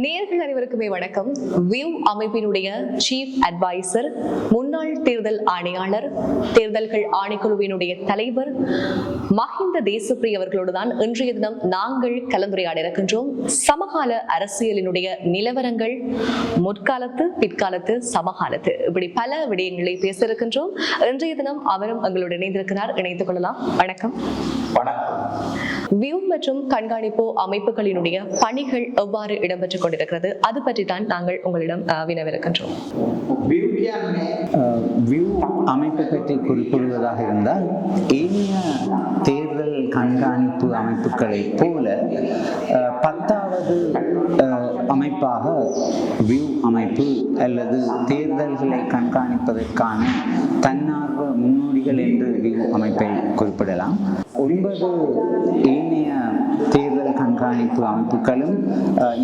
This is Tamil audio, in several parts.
நேயர்கள் அனைவருக்குமே வணக்கம். வியூ அமைப்பினுடைய சீஃப் அட்வைசர், முன்னாள் தேர்தல் ஆணையாளர், தேர்தல்கள் ஆணைக்குழுவினுடைய தலைவர் மஹிந்த தேசப்பிரிய அவர்களோடு தான் இன்றைய தினம் நாங்கள் கலந்துரையாட இருக்கின்றோம். சமகால அரசியலினுடைய நிலவரங்கள், முற்காலத்து, பிற்காலத்து, சமகாலத்து, இப்படி பல விடயங்களை பேச இருக்கின்றோம். இன்றைய தினம் அவரும் எங்களோடு இணைந்திருக்கிறார். இணைத்துக் கொள்ளலாம். வணக்கம். வியூ மற்றும் கண்காணிப்பு அமைப்புகளினுடைய பணிகள் எவ்வாறு இடம்பெற்றுக் கொண்டிருக்கிறது, அது பற்றி தான் நாங்கள் உங்களிடம் வினவிருக்கின்றோம். வியூ அமைப்பை பற்றி குறிப்பிடுவதாக இருந்தால், ஏனைய தேர்தல் கண்காணிப்பு அமைப்புகளை போல 10வது அமைப்பாக வியூ அமைப்பு அல்லது தேர்தல்களை கண்காணிப்பதற்கான தன்னார்வ முன்னோடிகள் என்று வியூ அமைப்பை குறிப்பிடலாம். 9 ஏனைய தேர்தல் கண்காணிப்பு அமைப்புகளும்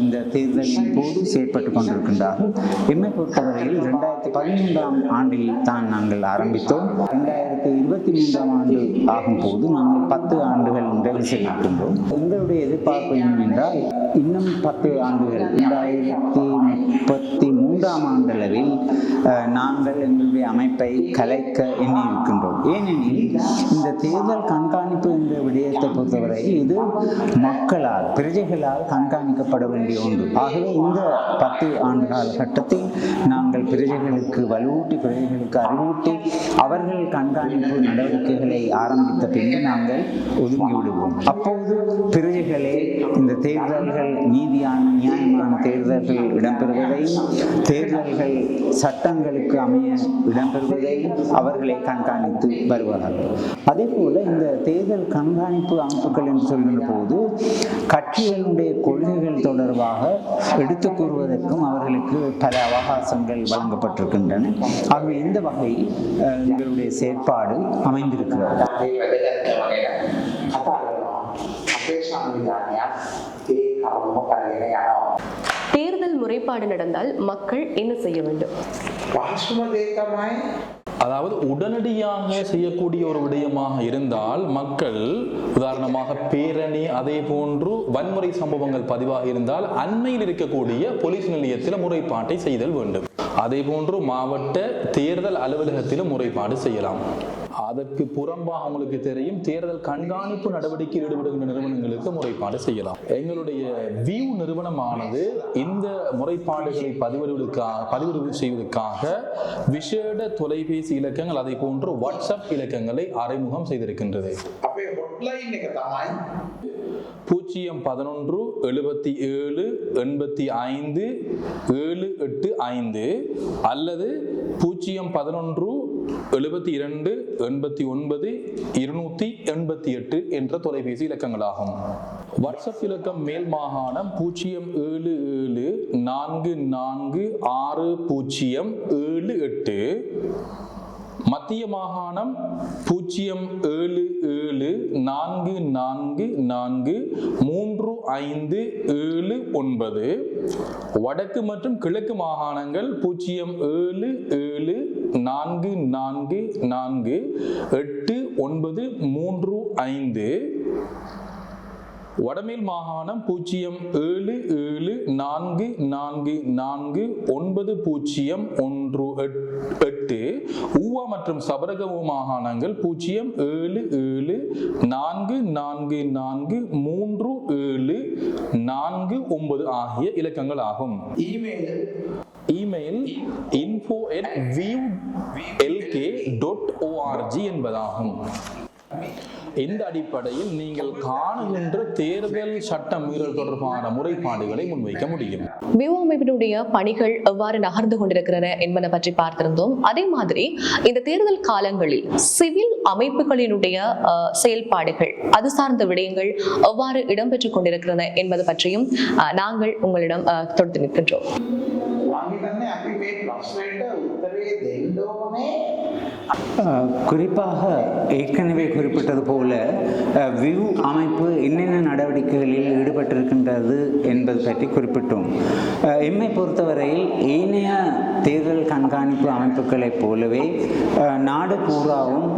இந்த தேர்தலின் போது செயற்பட்டுக் கொண்டிருக்கின்றார்கள். எம்மை பொறுத்தவரையில் 2013ஆம் ஆண்டில் தான் நாங்கள் ஆரம்பித்தோம். 2023ஆம் ஆண்டு ஆகும் போது நாங்கள் 10 ஆண்டுகள் நிறைவு செய்திருக்கின்றோம். எங்களுடைய எதிர்பார்ப்பு என்னவென்றால், இன்னும் 10 ஆண்டுகள் 2033ஆம் ஆண்டளவில் நாங்கள் எங்களுடைய அமைப்பை கலைக்க எண்ணியிருக்கின்றோம். ஏனெனில் இந்த தேர்தல் கண்காணிப்பு என்ற விடயத்தை பொறுத்தவரை இது மக்களால், பிரஜைகளால் கண்காணிக்கப்பட வேண்டிய ஒன்று. ஆகவே இந்த 10 ஆண்டு காலகட்டத்தில் நாங்கள் பிரஜைகளுக்கு வலுவூட்டி, பிரஜைகளுக்கு அறிவூட்டி, அவர்கள் கண்காணிப்பு நடவடிக்கைகளை ஆரம்பித்த பின்பு நாங்கள் ஒதுங்கிவிடுவோம். அப்போது பிரஜைகளே இந்த தேர்தல்கள் நீதியான, நியாயமான தேர்தல்கள் இடம்பெறுவதையும், தேர்தல்கள் சட்டங்களுக்கு அமைய இடம்பெறுவதையும் அவர்களை கண்காணித்து வருவார்கள். அதே போல இந்த தேர்தல் கண்காணிப்பு அமைப்புகள் என்று சொல்கின்ற போது கட்சிகளுடைய கொள்கைகள் தொடர்பாக எடுத்துக் கூறுவதற்கும் அவர்களுக்கு பல அவகாசங்கள் வழங்கப்பட்டிருக்கின்றன. ஆகவே இந்த வகையில் எங்களுடைய செயற்பாடு அமைந்திருக்கிறது. தேர்தல் முறைப்பாடு நடந்தால் மக்கள் என்ன செய்ய வேண்டும்? அதாவது உடனடியாக செய்யக்கூடிய ஒரு விடயமாக இருந்தால், மக்கள் உதாரணமாக பேரணி, அதே போன்று வன்முறை சம்பவங்கள் பதிவாக இருந்தால் அண்மையில் இருக்கக்கூடிய போலீஸ் நிலையத்தில் முறைப்பாட்டை செய்தல் வேண்டும். அதே போன்று மாவட்ட தேர்தல் அலுவலகத்திலும் முறைப்பாடு செய்யலாம். அதற்கு புறம்பாக உங்களுக்கு தெரியும், தேர்தல் கண்காணிப்பு நடவடிக்கையில் ஈடுபடுகின்ற நிறுவனங்களுக்கு முறைப்பாடு செய்யலாம். எங்களுடைய வியூ நிறுவனமானது இந்த முறைப்பாடுகளை பதிவு செய்வதற்காக விசேட தொலைபேசி இலக்கங்கள், அதே போன்று வாட்ஸ்அப் இலக்கங்களை அறிமுகம் செய்திருக்கின்றது. 011 77 85 785 அல்லது 011 72 89 288 என்ற தொலைபேசி இலக்கங்களாகும். வாட்ஸ்அப் இலக்கம் மேல் மாகாணம் 077 44 6078, மத்திய மாகாணம் 077 444 3579, வடக்கு மற்றும் கிழக்கு மாகாணங்கள் 077 444 8935, வடமேல் மாகாணம் 077 444 9018, ஊவா மற்றும் சபரகமு மாகாணங்கள் 077 444 3749 ஆகிய இலக்கங்கள் ஆகும். இமெயில் info@viewlk.org என்பதாகும். இந்த அடிப்படையில் நீங்கள் காணுகின்ற தேர்தல் சட்ட மீறல் தொடர்பான முறைப்பாடுகளை முன்வைக்க முடியும். வியூ அமைப்பினுடைய பணிகள் எவ்வாறு நகர்ந்து கொண்டிருக்கின்றன என்பதை பற்றி பார்த்திருந்தோம். அதே மாதிரி இந்த தேர்தல் காலங்களில் சிவில் அமைப்புகளினுடைய செயல்பாடுகள், அது சார்ந்த விடயங்கள் எவ்வாறு இடம்பெற்றுக் கொண்டிருக்கின்றன என்பது பற்றியும் நாங்கள் உங்களிடம் தொடுத்து நிற்கின்றோம். හිතන්නේ අපි මේ ප්‍රශ්නෙට උත්තරේ දෙන්න ඕනේ. குறிப்பாக ஏற்கனவே குறிப்பிட்டது போல வியூ அமைப்பு என்னென்ன நடவடிக்கைகளில் ஈடுபட்டிருக்கின்றது என்பது பற்றி குறிப்பிட்டோம். எம்மை பொறுத்தவரையில் ஏனைய தேர்தல் கண்காணிப்பு அமைப்புகளைப் போலவே நாடு பூராவும்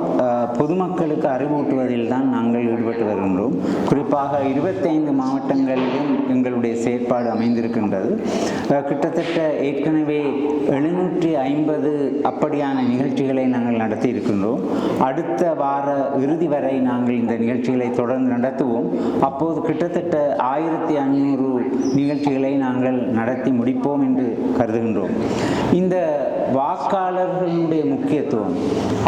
பொதுமக்களுக்கு அறிவூட்டுவதில் தான் நாங்கள் ஈடுபட்டு வருகின்றோம். குறிப்பாக 25 மாவட்டங்களிலும் எங்களுடைய செயற்பாடு அமைந்திருக்கின்றது. கிட்டத்தட்ட ஏற்கனவே 750 அப்படியான நிகழ்ச்சிகளை நாங்கள் நடத்தி இருக்கின்றோம். அடுத்த வார இறுதி வரை நாங்கள் இந்த நிகழ்ச்சிகளை தொடர்ந்து நடத்துவோம். அப்போது கிட்டத்தட்ட 1500 நிகழ்ச்சிகளை நாங்கள் நடத்தி முடிப்போம் என்று கருதுகின்றோம். இந்த வாக்காளர்களுடைய முக்கியத்துவம்,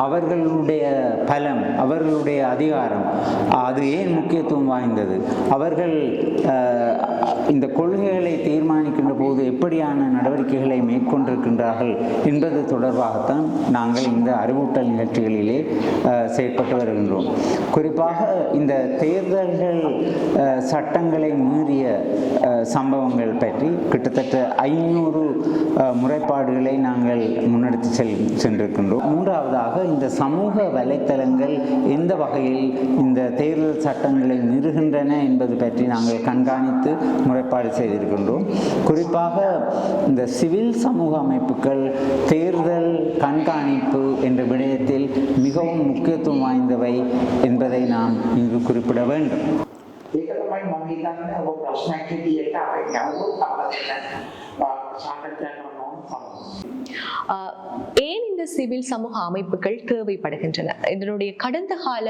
அவர்களுடைய பலம், அவர்களுடைய அதிகாரம், அது ஏன் முக்கியத்துவம் வாய்ந்தது, அவர்கள் இந்த கொள்கைகளை தீர்மானிக்கின்ற போது எப்படியான நடவடிக்கைகளை மேற்கொண்டிருக்கின்றார்கள் என்பது தொடர்பாகத்தான் நாங்கள் இந்த அறிவூட்டல் நிகழ்ச்சிகளிலே செயற்பட்டு வருகின்றோம். குறிப்பாக இந்த தேர்தல்கள் சட்டங்களை மீறிய சம்பவங்கள் பற்றி கிட்டத்தட்ட 500 முறைப்பாடுகளை நாங்கள் முன்னெடுத்து சென்றிருக்கின்றோம். மூன்றாவதாக இந்த சமூக வலைத்தளங்கள் எந்த வகையில் இந்த தேர்தல் சட்டங்களை மீறுகின்றன என்பது பற்றி நாங்கள் கண்காணித்து முறைப்பாடு செய்திருக்கின்றோம். குறிப்பாக இந்த சிவில் சமூக அமைப்புகள் தேர்தல் கண்காணிப்பு என்ற விடயத்தில் மிகவும் முக்கியத்துவம் வாய்ந்தவை என்பதை நாம் இங்கு குறிப்பிட வேண்டும். ඒක තමයි මම හිතන්නේ ඔබ ප්‍රශ්නයක් විදියට අපේ ගැඹුරු සම්බන්ධයෙන් සාකච්ඡා කරන්න ඕන. ஏன் இந்த சிவில் சமூக அமைப்புகள் தேவைப்படுகின்றன? இதனுடைய கடந்த கால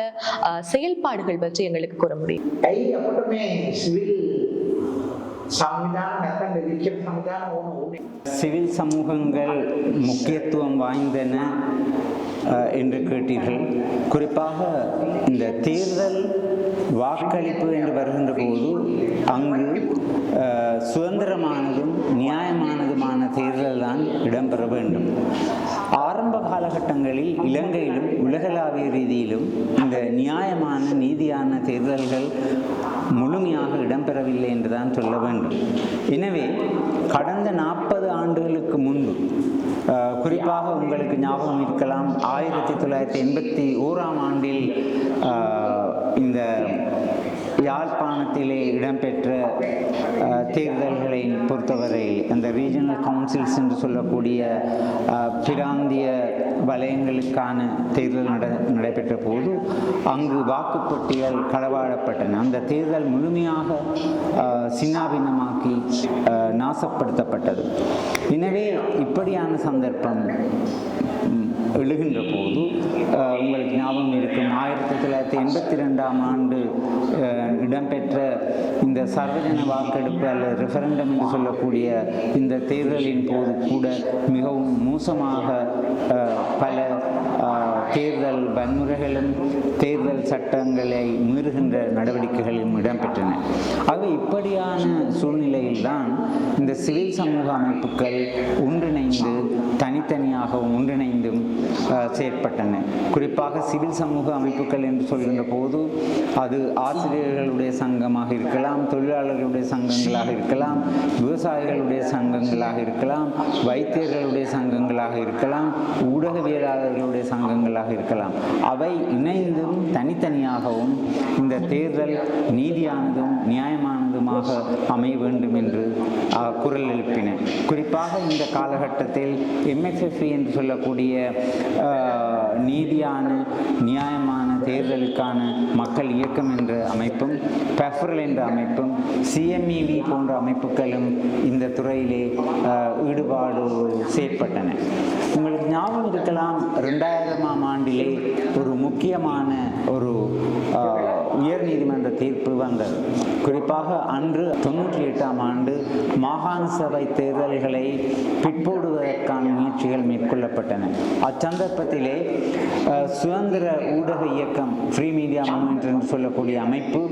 செயல்பாடுகள் பற்றி எங்களுக்கு கூற முடியும்? ඇයි අපිට මේ සිවිල් සංවිධාන නැත්නම් දෙවිච්ච සංවිධාන ඕනේ? சிவில் சமூகங்கள் முக்கியத்துவம் வாய்ந்தன என்று கேட்டீர்கள். குறிப்பாக இந்த தேர்தல் வாக்களிப்பு என்று வருகின்ற போது அங்கு சுதந்திரமானதும் நியாயமானதுமான தேர்தல் தான் இடம்பெற வேண்டும். ஆரம்ப காலகட்டங்களில் இலங்கையிலும் உலகளாவிய ரீதியிலும் இந்த நியாயமான நீதியான தேர்தல்கள் முழுமையாக இடம்பெறவில்லை என்றுதான் சொல்ல வேண்டும். எனவே கடந்த 40 ஆண்டுகளுக்கு முன்பு, குறிப்பாக உங்களுக்கு ஞாபகம் இருக்கலாம், 1981ஆம் ஆண்டில் இந்த யாழ்ப்பாணத்திலே இடம்பெற்ற தேர்தல்களை பொறுத்தவரையில் அந்த ரீஜனல் கவுன்சில்ஸ் என்று சொல்லக்கூடிய பிராந்திய வலயங்களுக்கான தேர்தல் நடைபெற்ற போது அங்கு வாக்குப்பட்டியல் களவாடப்பட்டன. அந்த தேர்தல் முழுமையாக சின்னாபின்னமாக்கி நாசப்படுத்தப்பட்டது. எனவே இப்படியான சந்தர்ப்பம் எழுகின்ற போது உங்களுக்கு ஞாபகம் இருக்கும், 1982ஆம் ஆண்டு இடம்பெற்ற இந்த சர்வஜன வாக்கெடுப்பு அல்லது ரெஃபரண்டம் என்று சொல்லக்கூடிய இந்த தேர்தலின் போது கூட மிகவும் மோசமாக பல தேர்தல் வன்முறைகளும் தேர்தல் சட்டங்களை மீறுகின்ற நடவடிக்கைகளும் இடம்பெற்றன. ஆகவே இப்படியான சூழ்நிலையில்தான் இந்த சிவில் சமூக அமைப்புகள் ஒன்றிணைந்து தனித்தனியாகவும் ஒன்றிணைந்தும் செயற்பட்டன. குறிப்பாக சிவில் சமூக அமைப்புகள் என்று சொல்கின்ற போது அது ஆசிரியர்களுடைய சங்கமாக இருக்கலாம், தொழிலாளர்களுடைய சங்கங்களாக இருக்கலாம், விவசாயிகளுடைய சங்கங்களாக இருக்கலாம், வைத்தியர்களுடைய சங்கங்களாக இருக்கலாம், ஊடகவியலாளர்களுடைய சங்கங்களாக இருக்கலாம். அவை இணைந்தும் தனித்தனியாகவும் இந்த தேர்தல் நீதியானதும் நியாயமானதுமாக அமைய வேண்டும் என்று குரல் எழுப்பின. குறிப்பாக இந்த காலகட்டத்தில் MFFE என்று சொல்லக்கூடிய நீதியான நியாயமான தேர்தலுக்கான மக்கள் இயக்கம் என்ற அமைப்பும், பெஃப்ரல் என்ற அமைப்பும், CMEV போன்ற அமைப்புகளும் இந்த துறையிலே ஈடுபாடு செயற்பட்டன. உங்களுக்கு ஞாபகம் இருக்கலாம், 2000ஆம் ஆண்டிலே ஒரு முக்கியமான ஒரு உயர் நீதிமன்ற தீர்ப்பு வந்தது. குறிப்பாக அன்று 98ஆம் ஆண்டு மாகாண சபை தேர்தல்களை பிற்போடுவதற்கான முயற்சிகள் மேற்கொள்ளப்பட்டன. அச்சந்தர்ப்பத்திலே சுதந்திர ஊடக இயக்கம், ஃப்ரீ மீடியா மூவ்மெண்ட் என்று சொல்லக்கூடிய அமைப்பு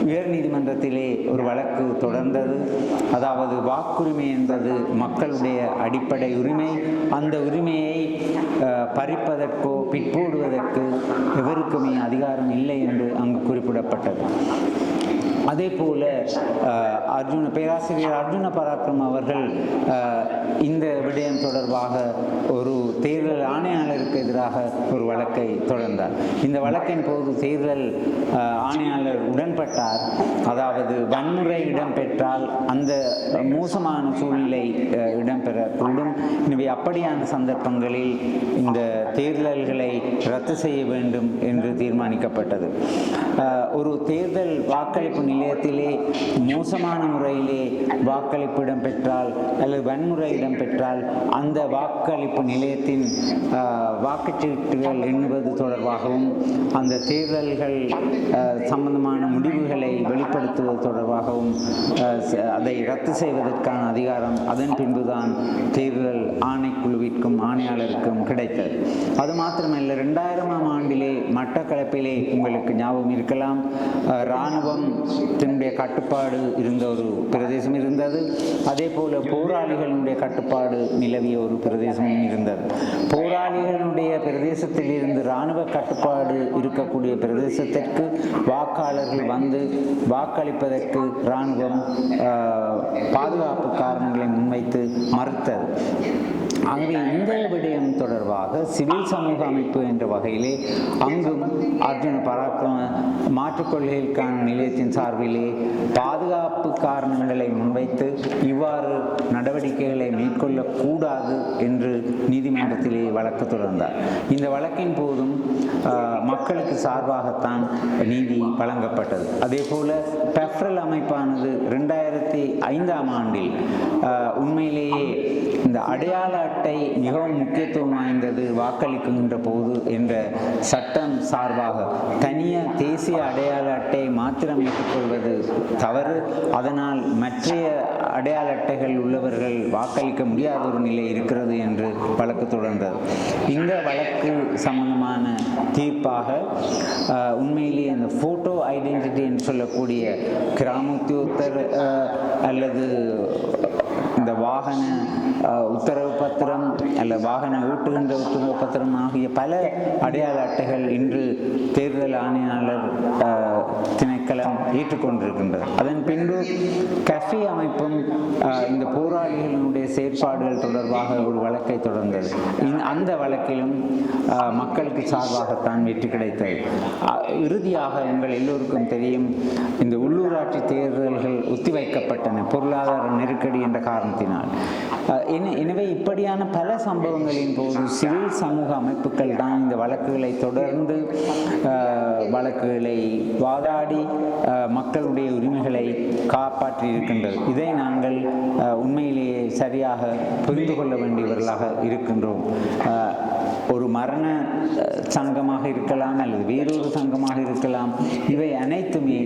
உயர் நீதிமன்றத்திலே ஒரு வழக்கு தொடர்ந்தது. அதாவது வாக்குரிமை என்பது மக்களுடைய அடிப்படை உரிமை. அந்த உரிமையை பறிப்பதற்கோ பிற்போடுவதற்கு எவருக்குமே அதிகாரம் இல்லை என்று அங்கு குறிப்பிடப்பட்டது. அதே போல பேராசிரியர் அர்ஜுன பராக்கிரம் அவர்கள் இந்த விடயம் தொடர்பாக ஒரு தேர்தல் ஆணையாளருக்கு எதிராக ஒரு வழக்கை தொடர்ந்தார். இந்த வழக்கின் போது தேர்தல் ஆணையாளர் உடன்பட்டார். அதாவது வன்முறை இடம்பெற்றால் அந்த மோசமான சூழ்நிலை இடம்பெறக்கூடும். எனவே அப்படியான சந்தர்ப்பங்களில் இந்த தேர்தல்களை ரத்து செய்ய வேண்டும் என்று தீர்மானிக்கப்பட்டது. ஒரு தேர்தல் வாக்களிப்பு நிலையத்திலே மோசமான முறையிலே வாக்களிப்பு இடம்பெற்றால் அல்லது வன்முறை இடம்பெற்றால் அந்த வாக்களிப்பு நிலையத்தின் வாக்குச்சீட்டுகள் எண்ணுவது தொடர்பாகவும் அந்த தேர்தல்கள் சம்பந்தமான முடிவுகளை வெளிப்படுத்துவது தொடர்பாகவும் அதை ரத்து செய்வதற்கான அதிகாரம் அதன் பின்புதான் தேர்தல் ஆணைக்குழுவிற்கும் ஆணையாளருக்கும் கிடைத்தது. அது மாத்திரமல்ல, 2000ஆம் ஆண்டிலே மட்டக்களப்பிலே உங்களுக்கு ஞாபகம் இருக்கலாம், இராணுவத்தினுடைய கட்டுப்பாடு இருந்த ஒரு பிரதேசம் இருந்தது. அதே போல போராளிகளுடைய கட்டுப்பாடு நிலவிய ஒரு பிரதேசமும் இருந்தது. போராளிகளுடைய பிரதேசத்தில் இருந்து இராணுவ கட்டுப்பாடு இருக்கக்கூடிய பிரதேசத்திற்கு வாக்காளர்கள் வந்து வாக்களிப்பதற்கு இராணுவம் பாதுகாப்பு காரணங்களை முன்வைத்து மறுத்தது. ஆகவே இந்த விடயம் தொடர்பாக சிவில் சமூக அமைப்பு என்ற வகையிலே அங்கும் அர்ஜுன பராக்கிரம மாற்றுக் கொள்கைகளுக்கான நிலையத்தின் சார்பிலே பாதுகாப்பு காரணங்களை முன்வைத்து இவ்வாறு நடவடிக்கைகளை மேற்கொள்ளக்கூடாது என்று நீதிமன்றத்திலே வழக்கு தொடர்ந்தார். இந்த வழக்கின் போதும் மக்களுக்கு சார்பாகத்தான் நீதி வழங்கப்பட்டது. அதே போல பெஃப்ரல் அமைப்பானது 2005ஆம் ஆண்டில் உண்மையிலேயே இந்த அடையாள அட்டை மிகவும் முக்கியத்துவம் வாய்ந்தது வாக்களிக்கின்ற போது என்ற சட்டம் சார்பாக தனியாக தேசிய அடையாள அட்டையை மாத்திரம் ஏற்றுக்கொள்வது தவறு, அதனால் மற்ற அடையாள அட்டைகள் உள்ளவர்கள் வாக்களிக்க முடியாத ஒரு நிலை இருக்கிறது என்று வழக்கு தொடர்ந்தது. இந்த வழக்கு சம்பந்தமான தீர்ப்பாக உண்மையிலேயே அந்த போட்டோ ஐடென்டிட்டி என்று சொல்லக்கூடிய கிராமோத்தியோத்தர் அல்லது இந்த வாகன உத்தரவு பத்திரம் அல்ல வாகன ஓட்டுகின்ற உத்தரவு பத்திரம் ஆகிய பல அடையாள அட்டைகள் இன்று தேர்தல் ஆணையாளர் திணைக்களம் ஏற்றுக்கொண்டிருக்கின்றது. அதன் பின்பு கஃபே அமைப்பும் இந்த போராளிகளுடைய செயற்பாடுகள் தொடர்பாக ஒரு வழக்கை தொடர்ந்தது. அந்த வழக்கிலும் மக்களுக்கு சார்பாகத்தான் வெற்றி கிடைத்தது. இறுதியாக உங்கள் எல்லோருக்கும் தெரியும், இந்த உள்ளூராட்சி தேர்தல்கள் ஒத்திவைக்கப்பட்டன பொருளாதார நெருக்கடி என்ற காரணத்தினால். எனவே இப்படியான பல சம்பவங்களின் போது சிவில் சமூக அமைப்புகள் தான் இந்த வழக்குகளை தொடர்ந்து வழக்குகளை வாதாடி மக்களுடைய உரிமைகளை காப்பாற்றி இருக்கின்றது. இதை நாங்கள் உண்மையிலேயே சரியாக புரிந்து கொள்ள வேண்டியவர்களாக இருக்கின்றோம். ஒரு மரண சங்கமாக இருக்கலாம் அல்லது வேறொரு சங்கமாக இருக்கலாம், இவை அனைத்துமே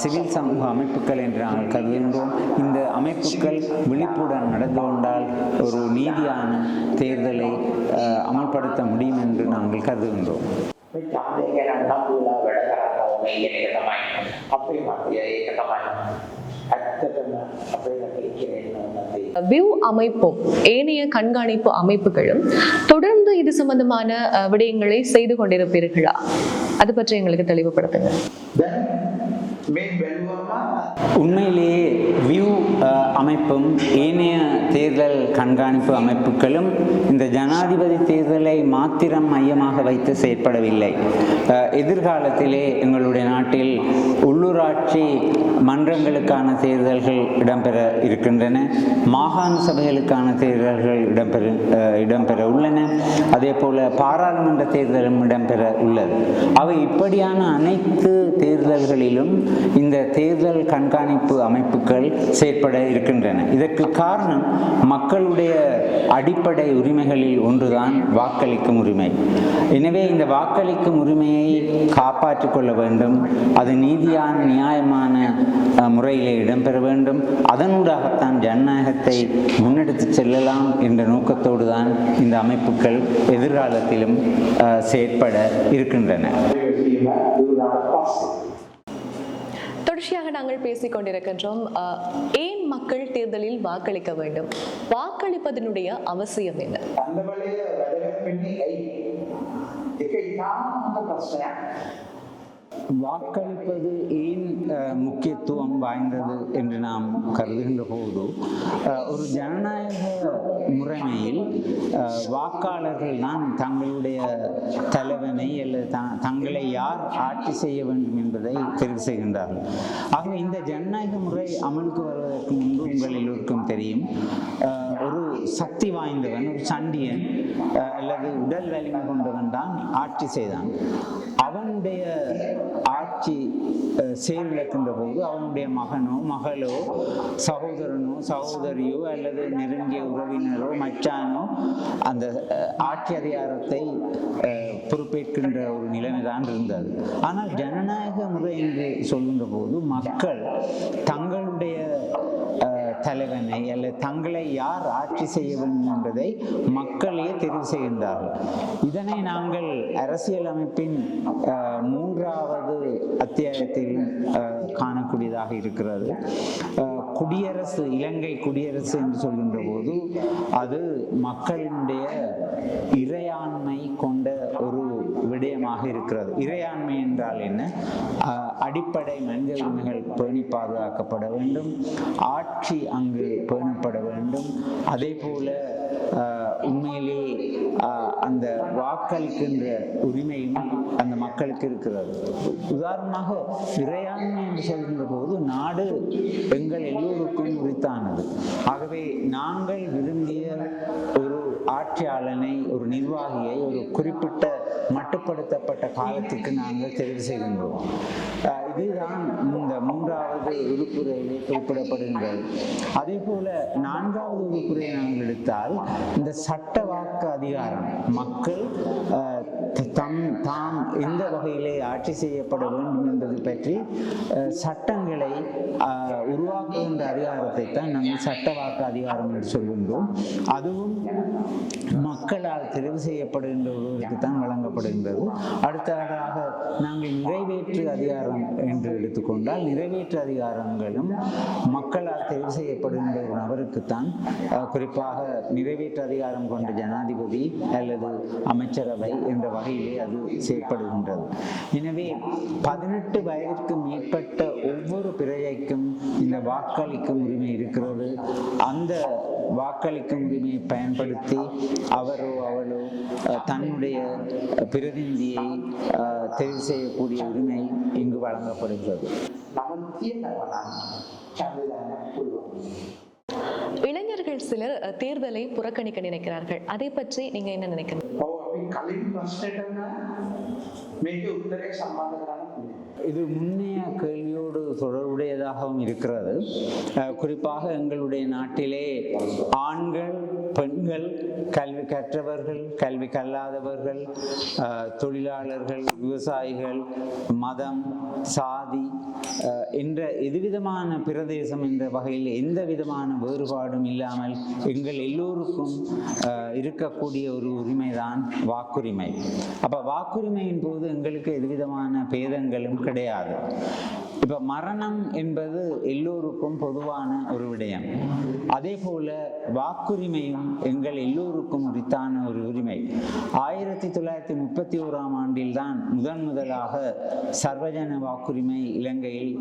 சிவில் சமூக அமைப்புகள் என்று நாங்கள் கருதுகின்றோம். இந்த அமைப்புகள் விழிப்புடன் நடந்து கொண்டால் ஒரு நீதியான தேர்தலை அமல்படுத்த முடியும் என்று நாங்கள் கருதுகின்றோம். வியூ அமைப்பும் ஏனைய கண்காணிப்பு அமைப்புகளும் தொடர்ந்து இது சம்பந்தமான விடயங்களை செய்து கொண்டிருப்பீர்களா? அது பற்றி எங்களுக்கு தெளிவுபடுத்துங்க. உண்மையிலேயே வியூ அமைப்பும் ஏனைய தேர்தல் கண்காணிப்பு அமைப்புகளும் இந்த ஜனாதிபதி தேர்தலை மாத்திரம் மையமாக வைத்து செயற்படவில்லை. எதிர்காலத்திலே எங்களுடைய நாட்டில் உள்ளூராட்சி மன்றங்களுக்கான தேர்தல்கள் இடம்பெற இருக்கின்றன, மாகாண சபைகளுக்கான தேர்தல்கள் இடம்பெற உள்ளன, அதே போல பாராளுமன்ற தேர்தலும் இடம்பெற உள்ளது. அவை இப்படியான அனைத்து தேர்தல்களிலும் இந்த தேர்தல் கண்காணிப்பு அமைப்புகள் செயற்பட இருக்கின்றன. இதற்கு காரணம் மக்களுடைய அடிப்படை உரிமைகளில் ஒன்றுதான் வாக்களிக்கும் உரிமை. எனவே இந்த வாக்களிக்கும் உரிமையை காப்பாற்றிக் கொள்ள வேண்டும், அது நீதியான நியாயமான முறையிலே இடம்பெற வேண்டும். அதனூடாகத்தான் ஜனநாயகத்தை முன்னெடுத்து செல்லலாம் என்ற நோக்கத்தோடு தான் இந்த அமைப்புகள் எதிர்காலத்திலும் செயற்பட இருக்கின்றன. தொடர்ச்சியாக நாங்கள் பேசிக் கொண்டிருக்கின்றோம், ஏன் மக்கள் தேர்தலில் வாக்களிக்க வேண்டும், வாக்களிப்பதனுடைய அவசியம் என்ன? வாக்களிப்பது ஏன் முக்கியத்துவம் வாய்ந்தது என்று நாம் கருதுகின்ற போது, ஒரு ஜனநாயக முறைமையில் வாக்காளர்கள் தான் தங்களுடைய தலைவனை அல்லது தங்களை யார் ஆட்சி செய்ய வேண்டும் என்பதை தெரிவு செய்கின்றார்கள். ஆகவே இந்த ஜனநாயக முறை அமலுக்கு வருவதற்கு முன்பு உங்கள் எல்லோருக்கும் தெரியும், ஒரு சக்தி வாய்ந்தவன், ஒரு சண்டியன் அல்லது உடல் வலிமை கொண்டவன் தான் ஆட்சி செய்தான். அவனுடைய ஆட்சி செயலிழக்கின்ற போது அவனுடைய மகனோ மகளோ சகோதரனோ சகோதரியோ அல்லது நெருங்கிய உறவினரோ மச்சானோ அந்த ஆட்சி அதிகாரத்தை பொறுப்பேற்கின்ற ஒரு நிலைமைதான் இருந்தது. ஆனால் ஜனநாயக முறை என்று சொல்கின்ற போது மக்கள் தங்களுடைய தலைவனை அல்லது தங்களை யார் ஆட்சி செய்ய வேண்டும் என்பதை மக்களே தெரிவு செய்கின்றார்கள். இதனை நாங்கள் அரசியல் அமைப்பின் 3வது அத்தியாயத்தில் காணக்கூடியதாக இருக்கிறது. குடியரசு, இலங்கை குடியரசு என்று சொல்கின்ற போது அது மக்களினுடைய இறையாண்மை கொண்ட ஒரு விடயமாக இருக்கிறது. இறையாண்மை என்றால் என்ன? அடிப்படை மனித உரிமைகள் பேணி பாதுகாக்கப்பட வேண்டும், ஆட்சி அங்கு பேணப்பட வேண்டும். அதே போல உண்மையிலே அந்த வாக்களிக்கின்ற உரிமையும் அந்த மக்களுக்கு இருக்கிறது. உதாரணமாக இறையாண்மை என்று சொல்கின்ற போது நாடு எங்கள் எல்லோருக்கும் உரித்தானது. ஆகவே நாங்கள் விரும்பிய ஒரு ஆட்சியாளனை, ஒரு நிர்வாகியை ஒரு குறிப்பிட்ட மட்டுப்படுத்தப்பட்ட காலத்துக்கு நாங்கள் தெரிவு செய்கின்றோம். இதுதான் இந்த 3வது உறுப்புரையிலே குறிப்பிடப்படுகின்றது. அதே போல 4வது உறுப்புரையை நாங்கள் எடுத்தால் இந்த சட்ட வாக்கு அதிகாரம், மக்கள் தாம் எந்த வகையிலே ஆட்சி செய்யப்பட வேண்டும் என்பது பற்றி சட்டங்களை உருவாக்குகின்ற அதிகாரத்தை தான் நாங்கள் சட்ட வாக்கு அதிகாரம் என்று சொல்கின்றோம். அதுவும் மக்களால் தெரிவு செய்யப்படுகின்ற ஒருவருக்கு தான் வழங்கப்படுகின்றது. அடுத்ததாக நாங்கள் நிறைவேற்று அதிகாரம் என்று எடுத்துக்கொண்டால் நிறைவேற்று அதிகாரங்களும் மக்களால் தெரிவு செய்யப்படுகின்ற ஒரு நபருக்குத்தான், குறிப்பாக நிறைவேற்று அதிகாரம் கொண்ட ஜனாதிபதி அல்லது அமைச்சரவை என்ற வகையிலே அது செயற்படுகின்றது. எனவே 18 வயதிற்கு மேற்பட்ட ஒவ்வொரு பிரஜைக்கும் இந்த வாக்களிக்கும் உரிமை இருக்கிறது. அந்த வாக்களிக்கும் உரிமையை பயன்படுத்தி அவரோ அவளோ தன்னுடைய பிரதிநிதியை தெரிவு செய்யக்கூடிய உரிமை இங்கு வழங்கப்படுகிறது. இளைஞர்கள் சிலர் தேர்தலை புறக்கணிக்க நினைக்கிறார்கள். அதை பற்றி நீங்க என்ன நினைக்கிறீங்க? இது முன்னைய கேள்வியோடு தொடர்புடையதாகவும் இருக்கிறது. குறிப்பாக எங்களுடைய நாட்டிலே ஆண்கள், பெண்கள், கல்வி கற்றவர்கள், கல்வி கல்லாதவர்கள், தொழிலாளர்கள், விவசாயிகள், மதம், சாதி என்ற எதுவிதமான பிரதேசம் என்ற வகையில் எந்த விதமான வேறுபாடும் இல்லாமல் எங்கள் எல்லோருக்கும் இருக்கக்கூடிய ஒரு உரிமைதான் வாக்குரிமை. அப்போ வாக்குரிமையின் போது எங்களுக்கு எதுவிதமான பேதங்களும் கிடையாது. இப்போ மரணம் என்பது எல்லோருக்கும் பொதுவான ஒரு விடயம். அதே போல வாக்குரிமையும் எங்கள் எல்லோருக்கும் உரித்தான ஒரு உரிமை. 1931ஆம் ஆண்டில் தான் முதலாக சர்வஜன வாக்குரிமை இலங்கையில்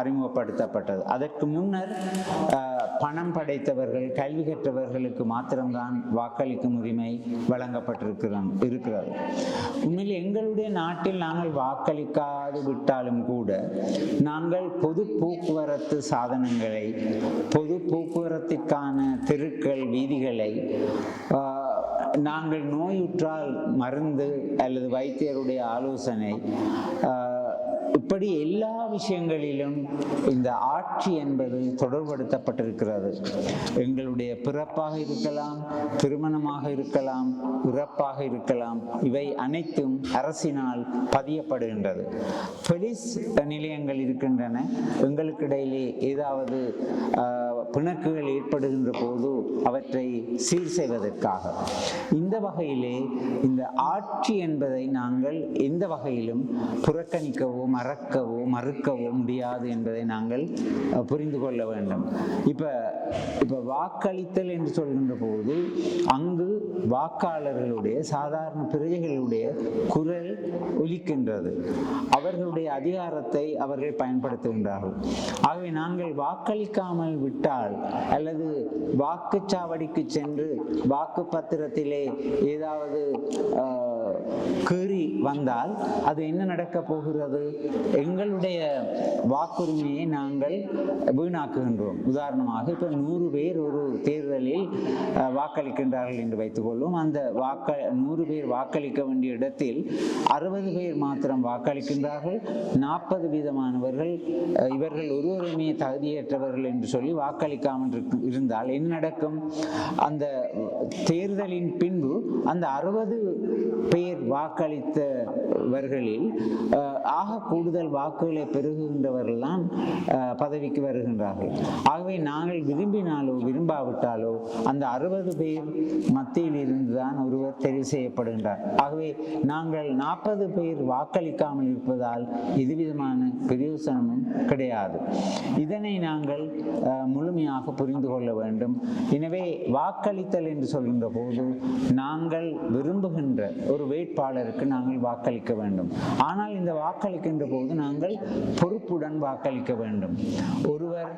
அறிமுகப்படுத்தப்பட்டது. அதற்கு முன்னர் பணம் படைத்தவர்கள், கல்வி கற்றவர்களுக்கு மாத்திரம்தான் வாக்களிக்கும் உரிமை வழங்கப்பட்டிருக்கிறது. உண்மையில் எங்களுடைய நாட்டில் நாங்கள் வாக்களிக்காது விட்டாலும் கூட நாங்கள் பொது போக்குவரத்து சாதனங்களை, பொது போக்குவரத்திற்கான தெருக்கள், வீதிகளை, நாங்கள் நோயுற்றால் மருந்து அல்லது வைத்தியருடைய ஆலோசனை, இப்படி எல்லா விஷயங்களிலும் இந்த ஆட்சி என்பது தொடர்படுத்தப்பட்டிருக்கிறது. எங்களுடைய பிறப்பாக இருக்கலாம், திருமணமாக இருக்கலாம், இறப்பாக இருக்கலாம், இவை அனைத்தும் அரசினால் பதியப்படுகின்றது. போலீஸ் நிலையங்கள் இருக்கின்றன. எங்களுக்கு இடையிலே ஏதாவது பிணக்குகள் ஏற்படுகின்ற போது அவற்றை சீர் செய்வதற்காக. இந்த வகையிலே இந்த ஆட்சி என்பதை நாங்கள் எந்த வகையிலும் புறக்கணிக்கவோ மறுக்கவோ முடியாது என்பதை நாங்கள் புரிந்து கொள்ள வேண்டும். இப்போ வாக்களித்தல் என்று சொல்கின்ற போது அங்கு வாக்காளர்களுடைய சாதாரண பிரஜைகளுடைய குரல் ஒலிக்கின்றது. அவர்களுடைய அதிகாரத்தை அவர்கள் பயன்படுத்துகின்றார்கள். ஆகவே நாங்கள் வாக்களிக்காமல் விட்டால் அல்லது வாக்குச்சாவடிக்கு சென்று வாக்கு பத்திரத்திலே ஏதாவது கீறி வந்தால் அது என்ன நடக்கப் போகிறது? எங்களுடைய வாக்குரிமையை நாங்கள் வீணாக்குகின்றோம். உதாரணமாக இப்போ 100 பேர் ஒரு தேர்தலில் வாக்களிக்கின்றார்கள் என்று வைத்துக்கொள்வோம். அந்த 100 பேர் வாக்களிக்க வேண்டிய இடத்தில் 60 பேர் மாத்திரம் வாக்களிக்கின்றார்கள். 40% இவர்கள் ஒருவருமே தகுதியற்றவர்கள் என்று சொல்லி வாக்களிக்காமல் இருந்தால் என்ன நடக்கும்? அந்த தேர்தலின் பின்பு அந்த 60 பேர் வாக்களித்தவர்களில் ஆக கூடுதல் வாக்குகளை பெறுகின்றவர்கள் தான் பதவிக்கு வருகின்றார்கள். ஆகவே நாங்கள் விரும்பினாலோ விரும்பாவிட்டாலோ அந்த 60 பேர் மத்தியில் இருந்துதான் ஒருவர் தெரிவு செய்யப்படுகின்றார். ஆகவே நாங்கள் 40 பேர் வாக்களிக்காமல் இருப்பதால் எதுவிதமான பிரயோசனமும் கிடையாது. இதனை நாங்கள் முழுமையாக புரிந்து கொள்ள வேண்டும். எனவே வாக்களித்தல் என்று சொல்கின்ற போது நாங்கள் விரும்புகின்ற ஒரு வேட்பாளருக்கு நாங்கள் வாக்களிக்க வேண்டும். ஆனால் இந்த வாக்களிக்கின்ற போது நாங்கள் பொறுப்புடன் வாக்களிக்க வேண்டும். ஒருவர்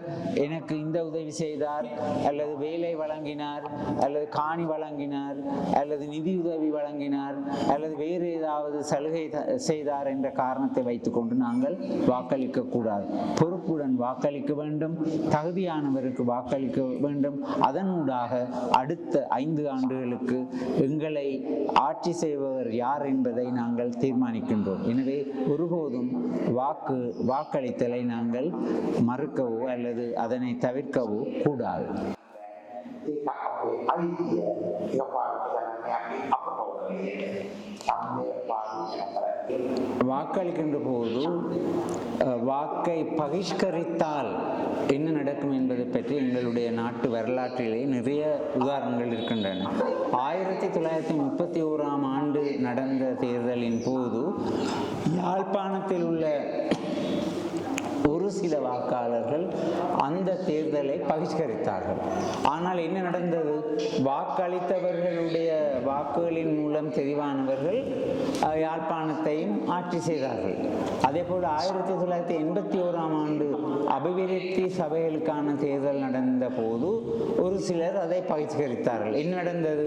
எனக்கு இந்த உதவி செய்தார் அல்லது வேலை வழங்கினார் அல்லது காணி வழங்கினார் அல்லது நிதியுதவி வழங்கினார் அல்லது வேறு ஏதாவது சலுகை செய்தார் என்ற காரணத்தை வைத்துக்கொண்டு நாங்கள் வாக்களிக்க கூடாது. பொறுப்புடன் வாக்களிக்க வேண்டும். தகுதியானவருக்கு வாக்களிக்க வேண்டும். அதனூடாக அடுத்த 5 ஆண்டுகளுக்கு எங்களை ஆட்சி செய்பவர் யார் என்பதை நாங்கள் தீர்மானிக்கின்றோம். எனவே ஒருபோதும் வாக்களித்தலை நாங்கள் மறுக்கவோ அல்லது அதனை தவிர்க்கவோ கூடாது. வாக்களிக்கின்ற போது வாக்கை பகிஷ்கரித்தால் என்ன நடக்கும் என்பதை பற்றி எங்களுடைய நாட்டு வரலாற்றிலே நிறைய உதாரணங்கள் இருக்கின்றன. 1931ஆம் ஆண்டு நடந்த தேர்தலின் போது யாழ்ப்பாணத்தில் உள்ள ஒரு சில வாக்காளர்கள் அந்த தேர்தலை பகிஷ்கரித்தார்கள். ஆனால் என்ன நடந்தது? வாக்களித்தவர்களுடைய வாக்குகளின் மூலம் தெரிவானவர்கள் யாழ்ப்பாணத்தையும் ஆட்சி செய்தார்கள். அதே போல் 1981ஆம் ஆண்டு அபிவிருத்தி சபைகளுக்கான தேர்தல் நடந்த போது ஒரு சிலர் அதை பகிஷ்கரித்தார்கள். என்ன நடந்தது?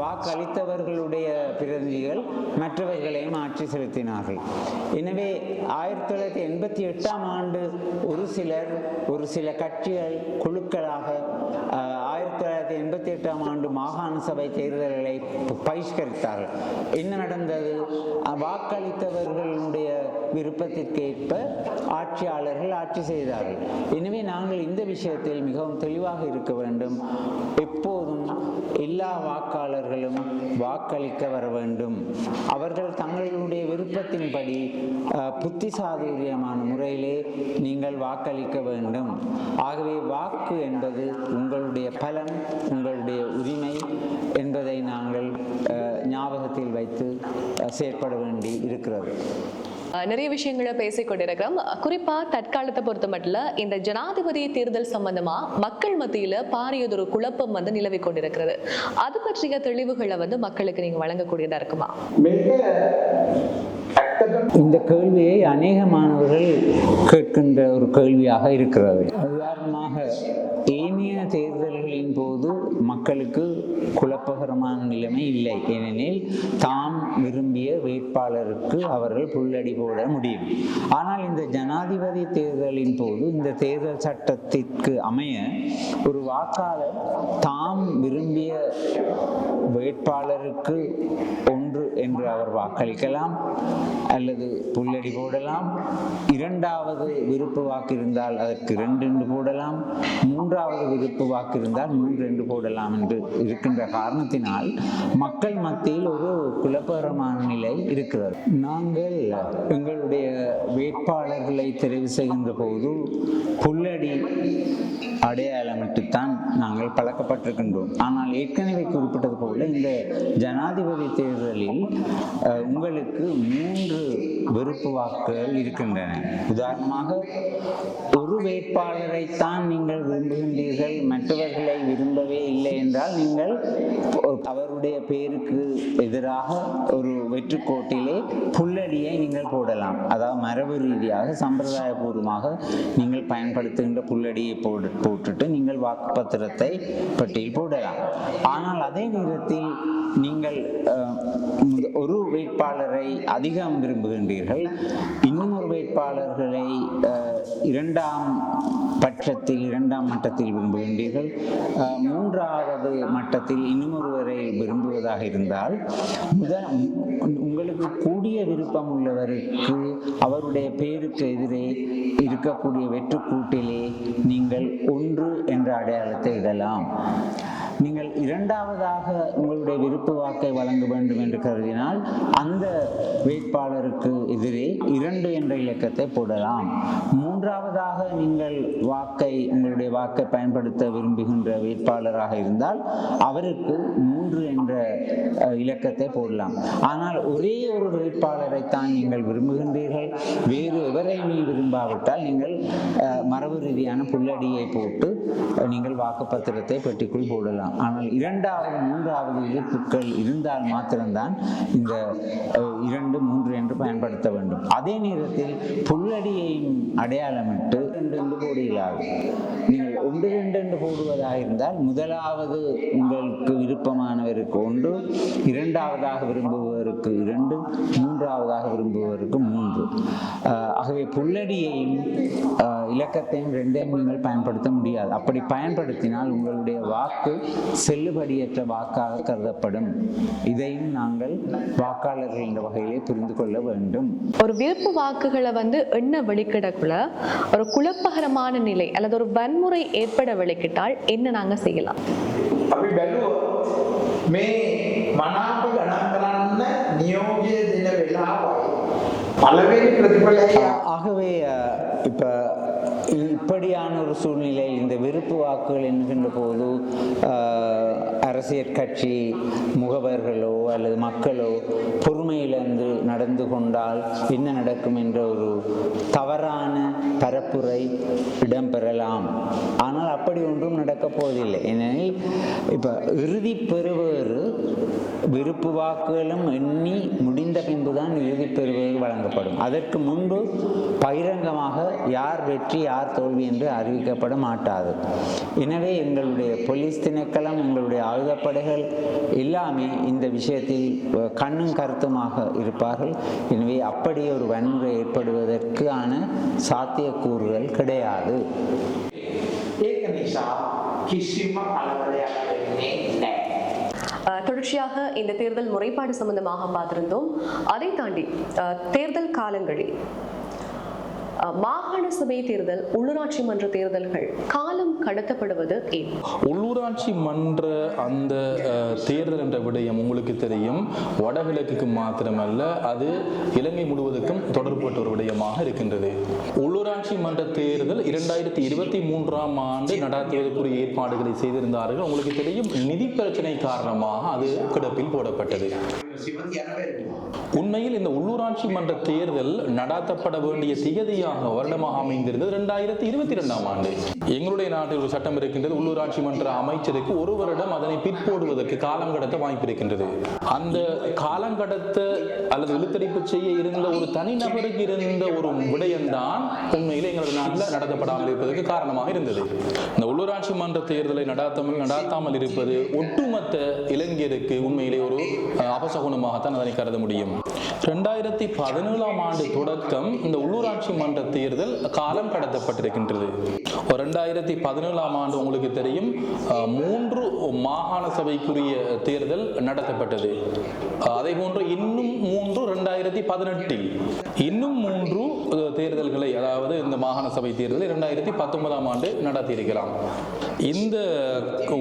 வாக்களித்தவர்களுடைய பிரதிநிதிகள் மற்றவர்களையும் ஆட்சி செலுத்தினார்கள். எனவே 1988ஆம் ஆண்டு ஒரு சில கட்சிகள் குழுக்களாக 1988ஆம் ஆண்டு மாகாண சபை தேர்தல்களை பகிஷ்கரித்தார்கள். என்ன நடந்தது? வாக்களித்தவர்களுடைய விருப்பத்திற்கேற்ப ஆட்சியாளர்கள் ஆட்சி செய்தார்கள். எனவே நாங்கள் இந்த விஷயத்தில் மிகவும் தெளிவாக இருக்க வேண்டும். எப்போதும் எல்லா வாக்காளர்களும் வாக்களிக்க வர வேண்டும். அவர்கள் தங்களுடைய விருப்பத்தின்படி புத்திசாதுரியமான முறையிலே நீங்கள் வாக்களிக்க வேண்டும். ஆகவே வாக்கு என்பது உங்களுடைய பலம், உங்களுடைய உரிமை என்பதை நாங்கள் ஞாபகத்தில் வைத்து செயற்பட வேண்டி இருக்கிறது. நிறைய விஷயங்களை பேசிக்கொண்டிருக்கிறோம். குறிப்பா தற்காலத்தை பொறுத்த மட்டும் இந்த ஜனாதிபதி தேர்தல் சம்பந்தமா மக்கள் மத்தியில பாரியதொரு குழப்பம் நிலவி கொண்டிருக்கிறது. அது பற்றிய தெளிவுகளை மக்களுக்கு நீங்க வழங்கக்கூடியதா இருக்குமா? இந்த கேள்வியை அநேக மாணவர்கள் கேட்கின்ற ஒரு கேள்வியாக இருக்கிறது. உதாரணமாக ஏனைய தேர்தல்களின் போது மக்களுக்கு குழப்பகரமான நிலைமை இல்லை. ஏனெனில் தாம் விரும்பிய வேட்பாளருக்கு அவர்கள் புல்லடி போட முடியும். ஆனால் இந்த ஜனாதிபதி தேர்தலின் போது இந்த தேர்தல் சட்டத்திற்கு அமைய ஒரு வாக்காளர் தாம் விரும்பிய வேட்பாளருக்கு ஒன்று என்று அவர் வாக்களிக்கலாம் அல்லது புல்லடி போடலாம். 2வது விருப்ப வாக்கு இருந்தால் அதற்கு 2 என்று போடலாம். 3வது விருப்ப வாக்கு இருந்தால் 3 என்று போடலாம் என்று இருக்கின்ற காரணத்தினால் மக்கள் மத்தியில் ஒரு குழப்பகரமான நிலை இருக்கிறது. நாங்கள் எங்களுடைய வேட்பாளர்களை தெரிவு செய்கின்ற போது புல்லடி அடையாளமிட்டுத்தான் நாங்கள் பழக்கப்பட்டிருக்கின்றோம். ஆனால் ஏற்கனவே குறிப்பிட்டது போல இந்த ஜனாதிபதி தேர்தலில் உங்களுக்கு 3 வெறுப்பு வாக்குகள் இருக்கின்றன. உதாரணமாக, ஒரு வேட்பாளரைத்தான் நீங்கள் விரும்புகின்றீர்கள், மற்றவர்களை விரும்பவே இல்லை என்றால் நீங்கள் அவருடைய பேருக்கு எதிராக ஒரு வெற்றுக்கோட்டிலே புல்லடியை நீங்கள் போடலாம். அதாவது மரபு ரீதியாக சம்பிரதாயபூர்வமாக நீங்கள் பயன்படுத்துகின்ற புல்லடியை போட்டுட்டு நீங்கள் வாக்குப்பத்திரத்தை பட்டியல் போடலாம். ஆனால் அதே நேரத்தில் நீங்கள் ஒரு வேட்பாளரை அதிகம் விரும்புகின்றீர்கள், இன்னும் ஒரு வேட்பாளர்களை இரண்டாம் மட்டத்தில் விரும்புகின்றீர்கள், மூன்றாவது மட்டத்தில் இன்னும் ஒருவரை விரும்புவதாக இருந்தால் உங்களுக்கு கூடிய விருப்பம் உள்ளவருக்கு அவருடைய பேருக்கு எதிரே இருக்கக்கூடிய வெற்றுக்கூட்டிலே நீங்கள் 1 என்ற அடையாளத்தை இடலாம். நீங்கள் இரண்டாவதாக உங்களுடைய விருப்ப வாக்கை வழங்க வேண்டும் என்று கருதினால் அந்த வேட்பாளருக்கு எதிரே 2 என்ற இலக்கத்தை போடலாம். மூன்றாவதாக நீங்கள் உங்களுடைய வாக்கை பயன்படுத்த விரும்புகின்ற வேட்பாளராக இருந்தால் அவருக்கு 3 என்ற இலக்கத்தை போடலாம். ஆனால் ஒரே ஒரு வேட்பாளரைத்தான் நீங்கள் விரும்புகின்றீர்கள், வேறு எவரையுமே விரும்பாவிட்டால் நீங்கள் மரபு ரீதியான புல்லடியை போட்டு நீங்கள் வாக்குப்பத்திரத்தை பெட்டிக்குள் போடலாம். ஆனால் 2வது 3வது விருப்புகள் இருந்தால் மாத்திரம்தான் இந்த 2, 3 என்று பயன்படுத்த வேண்டும். அதே நேரத்தில் புல்லடியையும் அடையாளமிட்டு 2 என்று போடுகிறார். நீங்கள் 1, 2 என்று போடுவதாக இருந்தால் முதலாவது உங்களுக்கு விருப்பமானவருக்கு 1, இரண்டாவதாக விரும்புவதற்கு 2, மூன்றாவதாக விரும்புவதற்கு 3. ஆகவே புல்லடியையும் இலக்கத்தையும் 2ஐயும் நீங்கள் பயன்படுத்த முடியாது. அப்படி பயன்படுத்தினால் உங்களுடைய வாக்கு செல்லுபடியற்ற வாக்காக கருதப்படும். இதையும் நாங்கள் வாக்காளர்கள் என்ற வகையிலே புரிந்து கொள்ள வேண்டும். ஒரு விருப்பு வாக்குகளை எண்ண வெளிக்கிடக்குள்ள ஒரு குழப்பகரமான நிலை அல்லது ஒரு வன்முறை ஏற்பட வெளிக்கிட்டால் என்ன நாங்க செய்யலாம்? අපි බැලුවොත් මේ මනාප ගණන් කරන්න නියෝගය දෙන වෙලාවයි පළවෙනි ප්‍රතිඵලය. ஆகவே இப்படியான ஒரு சூழ்நிலை, இந்த விருப்பு வாக்குகள் என்கின்ற போது அரசியல் கட்சி முகவர்களோ அல்லது மக்களோ பொறுமையிலிருந்து நடந்து கொண்டால் என்ன நடக்கும் என்ற ஒரு தவறான பரப்புரை இடம்பெறலாம். ஆனால் அப்படி ஒன்றும் நடக்கப் போவதில்லை. ஏனெனில் இறுதி பெறுவேறு விருப்பு வாக்குகளும் எண்ணி முடிந்த பின்புதான் இறுதி பெறுவேறு வழங்கப்படும். அதற்கு முன்பு பகிரங்கமாக யார் வெற்றி யார் தோல்வி என்று அறிவிக்கப்பட மாட்டாது. எனவே எங்களுடைய போலீஸ் திணைக்களம், எங்களுடைய ஆயுதப்படைகள் எல்லாமே இந்த விஷயத்தில் கண்ணும் கருத்துமாக இருப்பார்கள். எனவே அப்படி ஒரு வன்முறை ஏற்படுவதற்கான சாத்தியக்கூறுகள் கிடையாது. தொடர்ச்சியாக இந்த தேர்தல் முறைப்பாடு சம்பந்தமாக பார்த்திருந்தோம். அதை தாண்டி தேர்தல் காலங்களில் மாகாண சபை தேர்தல், உள்ளூராட்சி மன்ற தேர்தல்கள் காலம் கடத்தப்படுவது ஏன்? உள்ளூராட்சி மன்ற அந்த தேர்தல் என்ற விடயம் உங்களுக்கு தெரியும், வடகிழக்குக்கு மாத்திரமல்ல, அது இலங்கை முழுவதுக்கும் தொடர்புபட்ட ஒரு விடயமாக இருக்கின்றது. உள்ளூராட்சி மன்ற தேர்தல் 2023ஆம் ஆண்டு நடத்துவதற்குரிய ஏற்பாடுகளை செய்திருந்தார்கள். உங்களுக்கு தெரியும், நிதி பிரச்சனை காரணமாக அது கிடப்பில் போடப்பட்டது. உண்மையில் இந்த உள்ளூராட்சி மன்ற தேர்தல் நடாத்தப்பட வேண்டிய திகதியாக வருடமாக அமைந்திருந்தது 2022ஆம் ஆண்டு. எங்களுடைய நாட்டில் ஒரு சட்டம் இருக்கின்றது, உள்ளூராட்சி மன்ற அமைச்சருக்கு 1 வருடம் அதனை பிற்போடுவதற்கு காலம் கடத்த வாய்ப்பு இருக்கின்றது. அந்த காலம் கடத்த அல்லது இழுத்தடிப்பு செய்ய இருந்த ஒரு தனிநபருக்கு இருந்த ஒரு விடயம்தான் உண்மையிலே எங்களுடைய நாட்டில் நடத்தப்படாமல் இருப்பதற்கு காரணமாக இருந்தது. இந்த உள்ளூராட்சி மன்ற தேர்தலை நடாத்தாமல் இருப்பது ஒட்டுமொத்த இளைஞருக்கு உண்மையிலே ஒரு அபசகுனமாகத்தான் அதனை கருத முடியும். 2017ஆம் ஆண்டு தொடக்கம் இந்த உள்ளூராட்சி மன்ற தேர்தல் காலம் கடத்தப்பட்டிருக்கின்றது. 2017ஆம் ஆண்டு உங்களுக்கு தெரியும் 3 மாகாண சபைக்குரிய தேர்தல் நடத்தப்பட்டது. அதே போன்று இன்னும் 3 2018இல் இன்னும் 3 தேர்தல்களை, அதாவது இந்த மாகாண சபை தேர்தலை 2019ஆம் ஆண்டு நடத்தியிருக்கலாம். இந்த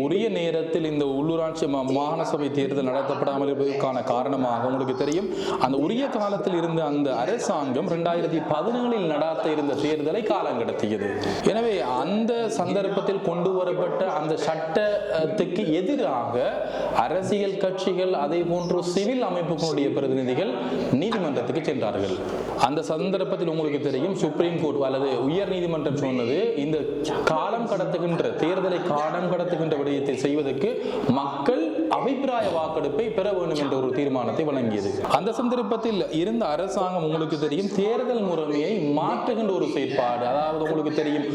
உரிய நேரத்தில் இந்த உள்ளூராட்சி மாகாண சபை தேர்தல் நடத்தப்படாமல் இருப்பதற்கான காரணமாக உங்களுக்கு தெரியும், அந்த அந்த உரிய காலத்தில் இருந்த அந்த அரசாங்கம் 2017 நடாத்த இருந்த தேர்தலை காலம் கடத்தியது. எனவே அந்த சந்தர்ப்பத்தில் கொண்டு வரப்பட்ட அந்த சட்டத்துக்கு எதிராக அரசியல் கட்சிகள் அதே போன்று சிவில் அமைப்புகளுடைய பிரதிநிதிகள் நீதிமன்றத்துக்கு சென்றார்கள். அந்த சந்தர்ப்பத்தில் உங்களுக்கு தெரியும், சுப்ரீம் கோர்ட் அல்லது உயர் நீதிமன்றம் சொன்னது, இந்த காலம் கடத்துகின்ற தேர்தலை காலம் கடத்துகின்ற விடயத்தை செய்வதற்கு மக்கள் அபிப்பிராய வாக்கெடுப்பை பெற வேண்டும் என்ற ஒரு தீர்மானத்தை வழங்கியது. அந்த சந்தர்ப்பத்தில் இருந்த அரசாங்கம் உங்களுக்கு தெரியும் தேர்தல் முறைமையை மாற்றுகின்ற ஒரு செயற்பாடு, அதாவது உங்களுக்கு தெரியும்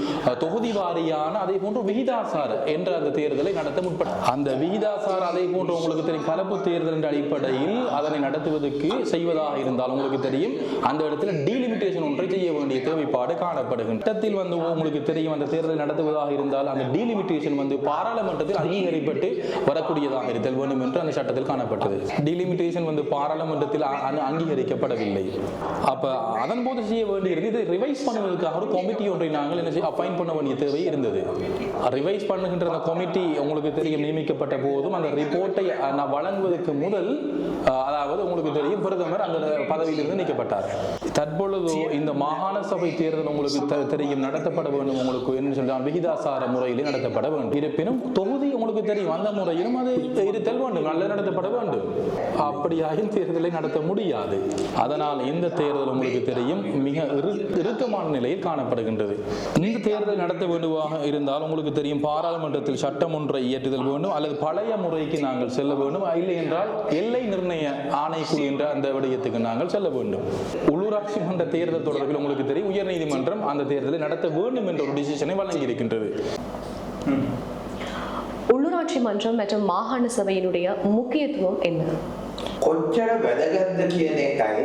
தொகுதி வாரியான அதே போன்று விகிதாசார என்ற அந்த தேர்தலை நடத்த முற்பட்ட அந்த விகிதாசார அதே போன்று உங்களுக்கு தெரியும் கலப்பு தேர்தல் என்ற அடிப்படையில் அதனை நடத்துவதற்கு செய்வதாக இருந்தால் உங்களுக்கு தெரியும் அந்த இடத்துல டீலிமிட்டேஷன் ஒன்றை செய்ய வேண்டிய தேவைப்பாடு காணப்படுகின்ற வந்து உங்களுக்கு தெரியும் அந்த தேர்தலை நடத்துவதாக இருந்தால் அந்த டீலிமிட்டேஷன் வந்து பாராளுமன்றத்தில் அங்கீகரிக்கப்பட்டு வரக்கூடியதாக இருத்தல் வேண்டும் என்று அந்த சட்டத்தில் காணப்பட்டது. டீலிமிட்டேஷன் வந்து பாராளுமன்றத்தில் அங்கீகரிக்கப்படவில்லை. அப்ப அதன் போது செய்ய வேண்டியது இதை ரிவைஸ் பண்ணுவதற்காக ஒரு கமிட்டி ஒன்றை நாங்கள் என்ன அப்பாயிண்ட் பண்ண வேண்டிய தேவை இருந்தது. ரிவைஸ் பண்ணுகின்ற அந்த கமிட்டி உங்களுக்கு தெரியும் நியமிக்கப்பட்ட போதும் அந்த ரிப்போர்ட்டை வழங்குவதற்கு முதல் அதாவது உங்களுக்கு தெரியும் பிரதமர் அந்த பதவியிலிருந்து நீக்கப்பட்டார். தற்பொழுது இந்த மாகாண சபை தேர்தல் உங்களுக்கு தெரியும் நடத்தப்பட வேண்டும், உங்களுக்கு என்ன சொல்றாங்க விகிதாசார முறையில் நடத்தப்பட வேண்டும். இருப்பினும் தொகுதி உங்களுக்கு தெரியும் அந்த முறையிலும் அது இருத்தல் வேண்டும், நல்ல நடத்தப்பட வேண்டும். அப்படியாயும் தேர்தலை நடத்த முடியாது. அதனால் இந்த தேர்தல் உங்களுக்கு தெரியும் மிக இறுக்கமான நிலையில் காணப்படுகின்றது. இந்த தேர்தல் நடத்த வேண்டுமாக இருந்தால் உங்களுக்கு தெரியும் பாராளுமன்றத்தில் சட்டம் ஒன்றை இயற்றுதல் வேண்டும் அல்லது பழைய முறைக்கு நாங்கள் செல்ல வேண்டும், இல்லை என்றால் எல்லை நிர்ணய ஆணைக்குழு என்ற அந்த விடயத்துக்கு நாங்கள் செல்ல வேண்டும். உள்ளூராட்சி மன்ற தேர்தல் தொடர்பில் உங்களுக்கு தெரியும் உயர் நீதிமன்றம் அந்த தேர்தலை நடத்த வேண்டும் என்ற ஒரு டிசிஷனை வழங்கி இருக்கின்றது. உள்ளூராட்சி மன்றம் மற்றும் மாகாண சபையினுடைய முக்கியத்துவம் என்ன? කොච්චර වැදගත්ද කියන එකයි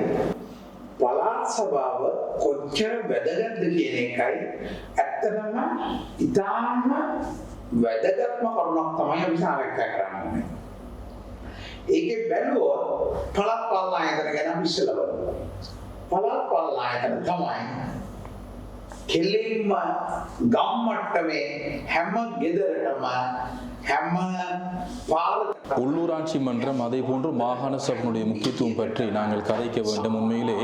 පළාත් සභාව කොච්චර වැදගත්ද කියන එකයි ඇත්තටම ඉතාම වැදගත්ම කරුණක් තමයි අපි සාකච්ඡා කරන්නේ. ඒකේ බැලුවොත් පළාත් පාලන ආයතන ගැන අපි ඉස්සෙල්ලා බලමු. පළාත් පාලන ආයතන තමයි කෙලින්ම ගම්මට්ටමේ හැම ගෙදරටම உள்ளூராட்சி மன்றம் அதே போன்று மாகாண சபையினுடைய முக்கியத்துவம் பற்றி நாங்கள் கதைக்க வேண்டும். உண்மையிலே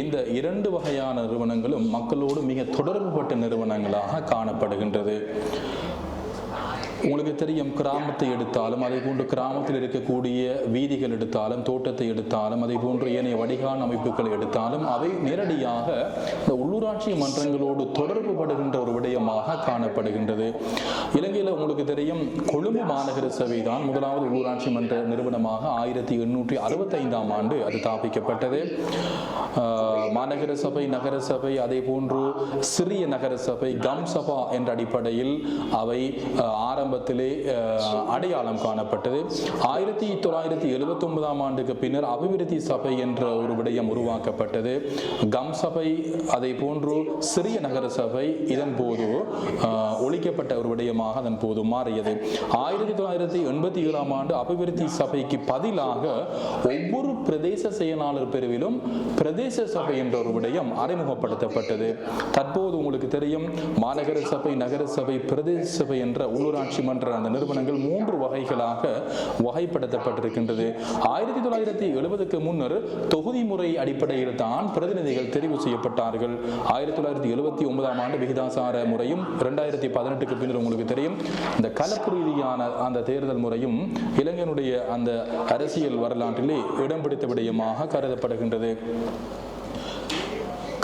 இந்த இரண்டு வகையான நிறுவனங்களும் மக்களோடு மிக தொடர்புபட்ட நிறுவனங்களாக காணப்படுகின்றது. உங்களுக்கு தெரியும் கிராமத்தை எடுத்தாலும் அதே போன்று கிராமத்தில் இருக்கக்கூடிய வீதிகள் எடுத்தாலும் தோட்டத்தை எடுத்தாலும் அதே போன்று ஏனைய வடிகால் அமைப்புகளை எடுத்தாலும் அவை நேரடியாக இந்த உள்ளூராட்சி மன்றங்களோடு தொடர்பு படுகின்ற ஒரு விடயமாக காணப்படுகின்றது. இலங்கையில் உங்களுக்கு தெரியும் கொழும்பு மாநகர சபை தான் முதலாவது உள்ளூராட்சி மன்ற நிறுவனமாக 1865ஆம் ஆண்டு அது ஸ்தாபிக்கப்பட்டது. மாநகர சபை நகர சபை அதே போன்று சிறிய நகர சபை கம் சபா என்ற அடிப்படையில் அவை ஆரம்பத்திலே அடையாளம் காணப்பட்டது. 1979ஆம் ஆண்டுக்கு பின்னர் அபிவிருத்தி சபை என்ற ஒரு விடயம் உருவாக்கப்பட்டது. கம் சபை அதே போன்று சிறிய நகர சபை இதன் போது ஒழிக்கப்பட்ட ஒரு விடயமாக அதன் போது மாறியது. 1987ஆம் ஆண்டு அபிவிருத்தி சபைக்கு பதிலாக ஒவ்வொரு பிரதேச செயலாளர் பிரிவிலும் பிரதேச சபை என்ற ஒரு விடயம் அறிமுகப்படுத்தப்பட்டது. தற்போது உங்களுக்கு தெரியும் மாநகர சபை நகர சபை பிரதேச சபை என்ற உள்ளூராட்சி மன்ற அந்த நிறுவனங்கள் 3 வகைகளாக வகைப்படுத்தப்பட்டிருக்கின்றது. 1970க்கு முன்னர் தொகுதி முறை அடிப்படையில் தான் பிரதிநிதிகள் தெரிவு செய்யப்பட்டார்கள். 1979ஆம் ஆண்டு விகிதாசார முறையும் 2018க்கு பின்னர் உங்களுக்கு தெரியும் இந்த கலப்பு ரீதியான அந்த தேர்தல் முறையும் இளைஞனுடைய அந்த அரசியல் வரலாற்றிலே இடம் பிடித்த விடயமாக கருதப்படுகின்றது.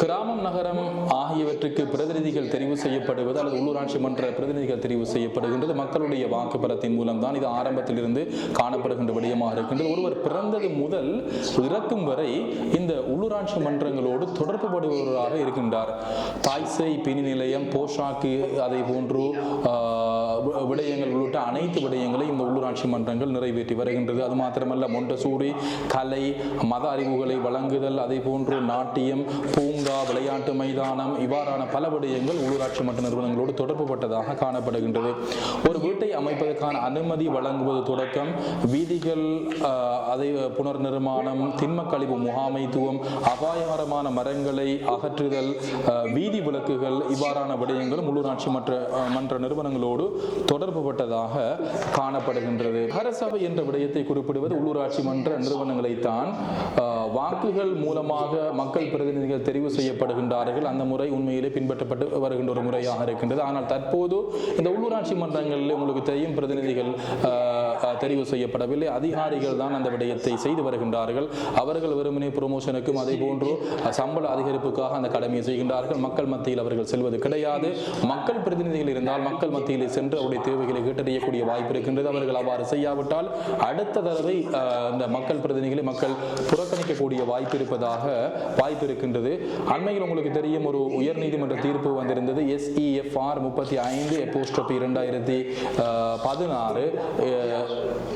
கிராமம் நகரம் ஆகியவற்றுக்கு பிரதிநிதிகள் தெரிவு செய்யப்படுவது அல்லது உள்ளூராட்சி மன்ற பிரதிநிதிகள் தெரிவு செய்யப்படுகின்றது மக்களுடைய வாக்கு பலத்தின் மூலம் தான். இது ஆரம்பத்திலிருந்து காணப்படுகின்ற விடயமாக இருக்கின்றது. ஒருவர் பிறந்தது முதல் இறக்கும் வரை இந்த உள்ளூராட்சி மன்றங்களோடு தொடர்பு படுபவராக இருக்கின்றார். தாய்சேய் பிணி நிலையம் போஷாக்கு அதே போன்று விடயங்கள் உள்ளிட்ட அனைத்து விடயங்களை இந்த உள்ளூராட்சி மன்றங்கள் நிறைவேற்றி வருகின்றது. அது மாத்திரமல்ல மொண்டசூரி கலை மத அறிவுகளை வழங்குதல் அதே போன்று நாட்டியம் பூங்கா விளையாட்டு மைதானம் இவ்வாறான பல விடயங்கள் உள்ளூராட்சி மன்ற நிறுவனங்களோடு தொடர்பு பட்டதாக காணப்படுகின்றது. ஒரு வீட்டை அமைப்பதற்கான அனுமதி வழங்குவது தொடக்கம் வீதிகள் அதை புனர் நிர்மாணம் திண்ம கழிவு முகாமைத்துவம் அபாயகரமான மரங்களை அகற்றுதல் வீதி விளக்குகள் இவ்வாறான விடயங்களும் உள்ளூராட்சி மன்ற நிறுவனங்களோடு தொடர்புபட்டதாக காணப்படுகின்றது. நகரசபை என்ற விடயத்தை குறிப்பிடுவது உள்ளூராட்சி மன்ற நிறுவனங்களைத்தான். வாக்குகள் மூலமாக மக்கள் பிரதிநிதிகள் தெரிவு செய்யப்படுகின்றார்கள். அந்த முறை உண்மையிலே பின்பற்றப்பட்டு வருகின்ற ஒரு முறையாக இருக்கின்றது. ஆனால் தற்போது இந்த உள்ளூராட்சி மன்றங்களில் உங்களுக்கு தெரியும், பிரதிநிதிகள் தெரிவு செய்யப்படவில்லை. அதிகாரிகள் தான் அந்த விடயத்தை செய்து வருகின்றார்கள். அவர்கள் வெறுமனே ப்ரொமோஷனுக்கும் அதே போன்று சம்பள அதிகரிப்புக்காக அந்த கடமையை செய்கின்றார்கள். மக்கள் மத்தியில் அவர்கள் செல்வது கிடையாது. மக்கள் பிரதிநிதிகள் இருந்தால் மக்கள் மத்தியிலே சென்று அவருடைய தேவைகளை கேட்டறியக்கூடிய வாய்ப்பு இருக்கின்றது. அவர்கள் அவ்வாறு செய்யாவிட்டால் அடுத்த தடவை இந்த மக்கள் பிரதிநிதிகளை மக்கள் புறக்கணிக்கக்கூடிய வாய்ப்பு இருக்கின்றது. அண்மையில் உங்களுக்கு தெரியும், ஒரு உயர் நீதிமன்ற தீர்ப்பு வந்திருந்தது. SEFR 35/2016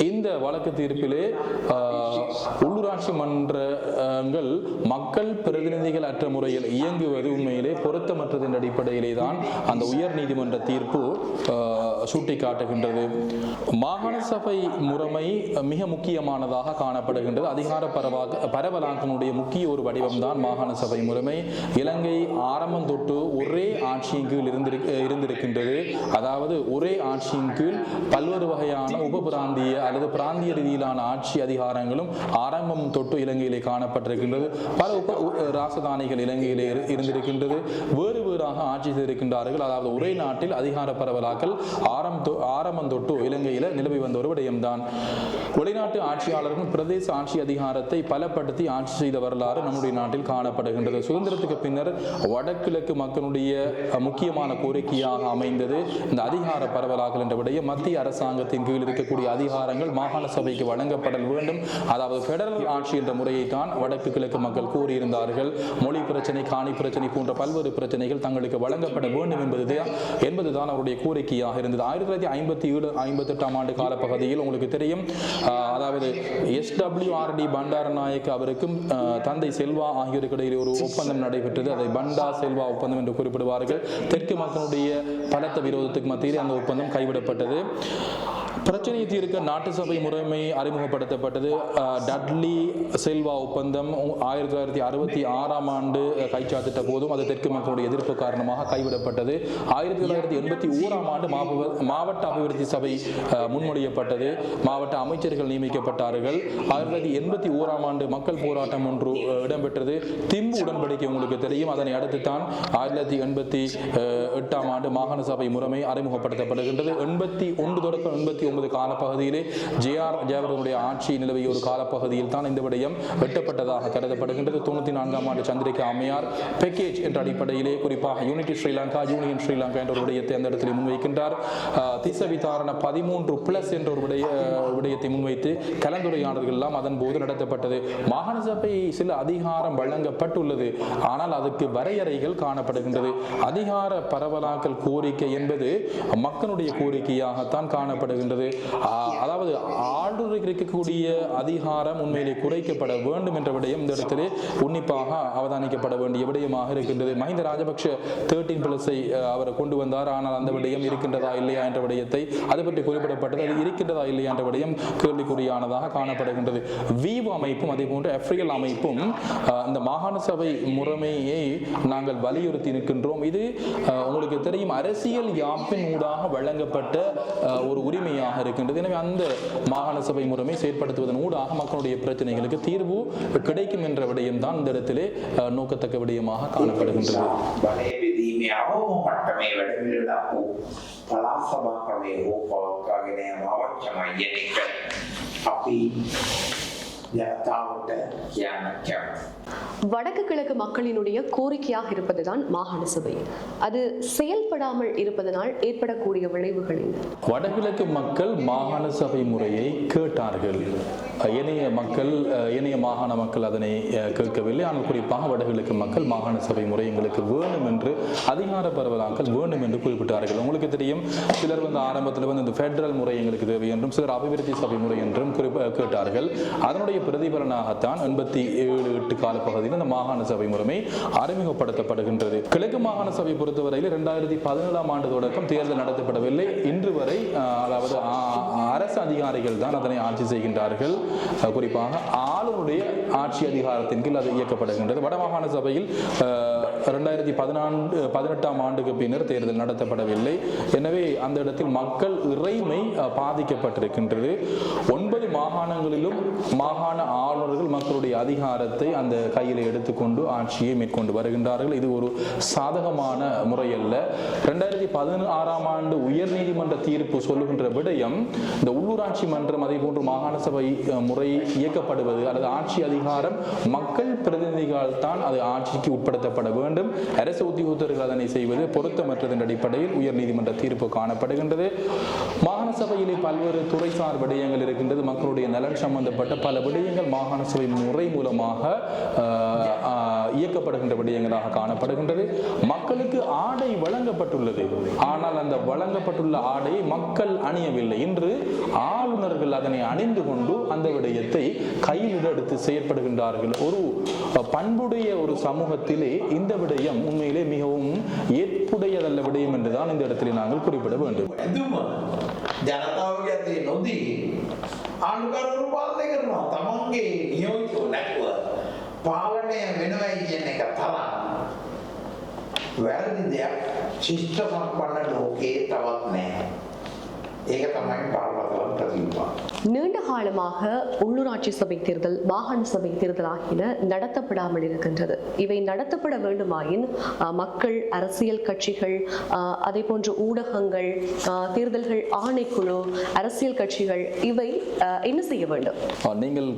இந்த வழக்கு தீர்ப்பிலே உள்ளூராட்சி மன்றங்கள் மக்கள் பிரதிநிதிகள் அற்ற முறையில் இயங்குவது உண்மையிலே பொருத்தமற்றது என்ற அடிப்படையிலே தான் அந்த உயர் நீதிமன்ற தீர்ப்பு சுட்டிக்காட்டுகின்றது. மாகாண சபை முறைமை மிக முக்கியமானதாக காணப்படுகின்றது. அதிகார பரவலாக்கனுடைய முக்கிய ஒரு வடிவம் தான் மாகாண சபை முறைமை. இலங்கை ஆரம்பம் தொட்டு ஒரே ஆட்சியின் கீழ் இருந்திருக்கின்றது. அதாவது ஒரே ஆட்சியின் கீழ் பல்வேறு வகையான உப பிராந்திய அல்லது பிராந்திய ரீதியிலான ஆட்சி அதிகாரங்களும் ஆரம்பம் தொட்டு இலங்கையிலே காணப்பட்டிருக்கின்றது. பல ராசதானிகள் இலங்கையிலே இருந்திருக்கின்றது. வேறு வேறாக ஆட்சி செய்திருக்கின்றார்கள். அதாவது ஒரே நாட்டில் அதிகார பரவலாக்கல் ஆரம்பம் தொட்டு இலங்கையில் நிலவி வந்த ஒரு விடயம்தான். வெளிநாட்டு ஆட்சியாளர்கள் பிரதேச ஆட்சி அதிகாரத்தை பலப்படுத்தி ஆட்சி செய்த வரலாறு நம்முடைய நாட்டில் காணப்படுகின்றது. சுதந்திரத்துக்கு பின்னர் வடகிழக்கு மக்களுடைய முக்கியமான கோரிக்கையாக அமைந்தது இந்த அதிகார பரவலாக்கல் என்ற விடயம். மத்திய அரசாங்கத்தின் கீழ் இருக்கக்கூடிய அதிகாரங்கள் மாகாண சபைக்கு வழங்கப்படல் வேண்டும். அதாவது பெடரல் ஆட்சி என்ற முறையை தான் வடக்கு கிழக்கு மக்கள் கூறியிருந்தார்கள். மொழி பிரச்சனை, காணி பிரச்சனை போன்ற பல்வேறு பிரச்சனைகள் தங்களுக்கு வழங்கப்பட வேண்டும் என்பதுதான் அவருடைய கோரிக்கையாக இருந்தது. 1957-58 ஆண்டு காலப்பகுதியில் உங்களுக்கு தெரியும், அதாவது SWRD பண்டாரநாயக்க அவருக்கும் தந்தை செல்வா ஆகியோருக்கு இடையே ஒரு ஒப்பந்தம் நடைபெற்றது. அதை பண்டா செல்வா ஒப்பந்தம் என்று குறிப்பிடுவார்கள். தெற்கு மக்களுடைய பலத்த விரோதத்துக்கு மத்தியில் அந்த ஒப்பந்தம் கைவிடப்பட்டது. பிரச்சனையை தீர்க்க நாட்டு சபை முறைமை அறிமுகப்படுத்தப்பட்டது. டட்லி செல்வா ஒப்பந்தம் 1966 ஆண்டு கைச்சாத்திட்ட போதும் அது தெற்கு மக்களுடைய எதிர்ப்பு காரணமாக கைவிடப்பட்டது. 1981 ஆண்டு மாவட்ட அபிவிருத்தி சபை முன்மொழியப்பட்டது. மாவட்ட அமைச்சர்கள் நியமிக்கப்பட்டார்கள். 1981 ஆண்டு மக்கள் போராட்டம் ஒன்று இடம்பெற்றது. திம்பு உடன்படிக்கை உங்களுக்கு தெரியும். அதனை அடுத்து தான் 1988 ஆண்டு மாகாண சபை முறைமை அறிமுகப்படுத்தப்படுகின்றது. 81 தொடக்கம் 89 காலப்பகுதியிலே ஜெயவர்தனுடைய ஆட்சி நிலவிய ஒரு காலப்பகுதியில் தான் இந்த விடயம் வெட்டப்பட்டதாக கருதப்படுகின்றது. 94 ஆண்டு சந்திரிகா அம்மையார் பேக்கேஜ் என்ற அடிப்படையிலே குறிப்பாக யூனிட்டி ஸ்ரீலங்கா, யூனியன் ஸ்ரீலங்கா என்ற ஒரு விடயத்தை அந்த இடத்தில் முன்வைக்கின்றார். திச விதாரண 13+ என்ற ஒரு விடயத்தை முன்வைத்து கலந்துரையாடல்கள் எல்லாம் அதன் போது நடத்தப்பட்டது. மாகாண சபை சில அதிகாரம் வழங்கப்பட்டுள்ளது. ஆனால் அதுக்கு வரையறைகள் காணப்படுகின்றது. அதிகார பரவலாக்கல் கோரிக்கை என்பது மக்களுடைய கோரிக்கையாகத்தான் காணப்படுகின்றது. அதாவது ஆளுநருக்கு இருக்கக்கூடிய அதிகாரம் உண்மையிலே குறைக்கப்பட வேண்டும் என்ற விடயம் இந்த இடத்திலே உன்னிப்பாக அவதானிக்கப்பட வேண்டிய விடயமாக இருக்கின்றது. மஹிந்த ராஜபக்ஷ 13+ அவர் கொண்டு வந்தார். ஆனால் அந்த விடயம் இருக்கின்றதா இல்லையா என்ற விடயத்தை அது பற்றி குறிப்பிடப்பட்டது. அது இருக்கின்றதா இல்லையா என்ற விடயம் கேள்விக்குறியானதாக காணப்படுகின்றது. வீவு அமைப்பும் அதே போன்று எஃப்ரியல் அமைப்பும் இந்த மாகாண சபை முறைமையை நாங்கள் வலியுறுத்தி நிற்கின்றோம். இது உங்களுக்கு தெரியும், அரசியல் யாப்பின் ஊடாக வழங்கப்பட்ட ஒரு உரிமையாக இருக்கின்றது. எனவே அந்த மாகாண சபை முறைமை செயற்படுத்துவதன் ஊடாக மக்களுடைய பிரச்சனைகளுக்கு தீர்வு கிடைக்கும் என்ற விடயம் தான் இந்த இடத்திலே நோக்கத்தக்க விடயமாக காணப்படுகின்றது. வடக்கு கிழக்கு மக்களினுடைய கோரிக்கையாக இருப்பதுதான் மாகாண சபை. அது செயல்படாமல் இருப்பதனால் ஏற்படக்கூடிய விளைவுகள். வடகிழக்கு மக்கள் மாகாண சபை முறையை கேட்டார்கள். ஏனைய மாகாண மக்கள் அதனை கேட்கவில்லை. ஆனால் குறிப்பாக வடகிழக்கு மக்கள் மாகாண சபை முறை எங்களுக்கு வேணும் என்று, அதிகார பரவலாக்கல் வேணும் என்று குறிப்பிட்டார்கள். உங்களுக்கு தெரியும், சிலர் ஆரம்பத்தில் இந்த பெடரல் முறை எங்களுக்கு தேவை என்றும், சிலர் அபிவிருத்தி சபை முறை என்றும் கேட்டார்கள். அதனுடைய பிரதிபலனாகத்தான் 87-8 கால காலப்பகுதியில் அந்த மாகாண சபை முறைமை அறிமுகப்படுத்தப்படுகின்றது. கிழக்கு மாகாண சபை பொறுத்தவரையில் 2017 ஆண்டு தொடக்கம் தேர்தல் நடத்தப்படவில்லை. இன்று வரை அதாவது அரசு அதிகாரிகள் தான் அதனை ஆட்சி செய்கின்றார்கள். குறிப்பாக ஆளுநருடைய ஆட்சி அதிகாரத்தின் கீழ் அது இயக்கப்படுகின்றது. வடமாகாண சபையில் 2018 ஆண்டுக்கு பின்னர் தேர்தல் நடத்தப்படவில்லை. எனவே அந்த இடத்தில் மக்கள் இறைமை பாதிக்கப்பட்டிருக்கின்றது. 9 மாகாணங்களிலும் மாகாண ஆளுநர்கள் மக்களுடைய அதிகாரத்தை அந்த கையில் எடுத்துக்கொண்டு ஆட்சியை மேற்கொண்டு வருகின்றார்கள். இது ஒரு சாதகமான முறையல்ல. 2016 ஆண்டு உயர் நீதிமன்ற தீர்ப்பு சொல்லுகின்ற விடயம் இந்த உள்ளூராட்சி மன்றம் அதே போன்று மாகாண சபை முறை இயக்கப்படுவது அல்லது ஆட்சி அதிகாரம் மக்கள் பிரதிநிதிகள் தான் அது ஆட்சிக்கு உட்படுத்தப்பட வேண்டும். அரசு உத்தியோகத்தர்கள் அதனை செய்வது பொருத்தமற்றதன் அடிப்படையில் உயர் நீதிமன்ற தீர்ப்பு காணப்படுகின்றது. மாகாண சபையிலே பல்வேறு துறைசார் விடயங்கள் இருக்கின்றது. மக்களுடைய நலன் சம்பந்தப்பட்ட பல விடயங்கள் மாகாண சபை முறை மூலமாக இயக்கப்படுகின்ற விடயங்களாக காணப்படுகின்றது. மக்களுக்கு ஆடை வழங்கப்பட்டுள்ளது. ஆனால் அந்த வழங்கப்பட்டுள்ள ஆடையை மக்கள் அணியவில்லை. இன்று ஆளுநர்கள் அதனை அணிந்து கொண்டு அந்த விடயத்தை கையில் எடுத்து செயற்படுகின்றார்கள். ஒரு பண்புடைய ஒரு சமூகத்திலே இந்த விடயம் உண்மையிலே மிகவும் ஏற்புடையதல்ல விடயம் என்றுதான் இந்த இடத்திலே நாங்கள் குறிப்பிட வேண்டும். ජනතාවගේ අතේ නොදී ආණ්ඩුකරුවරු පාලනය කරනවා. තමන්ගේ නියෝජිතව නැතුව පාලනය වෙනවයි කියන එක තරම් වැරදි දෙයක් ශිෂ්ට සම්පන්න ලෝකේ තවත් නැහැ. ඒක තමයි පාර්ලිමේන්තුවේ ප්‍රතිපා. நீண்ட காலமாக உள்ளூராட்சி சபை தேர்தல் மாகாண சபை தேர்தல் ஆகியன நடத்தப்படாமல் இருக்கின்றது. இவை நடத்தப்பட வேண்டுமாயின் மக்கள், அரசியல் கட்சிகள், அதே போன்ற ஊடகங்கள், தேர்தல்கள் ஆணைக்குழு, அரசியல் கட்சிகள் இவை என்ன செய்ய வேண்டும்? நீங்கள்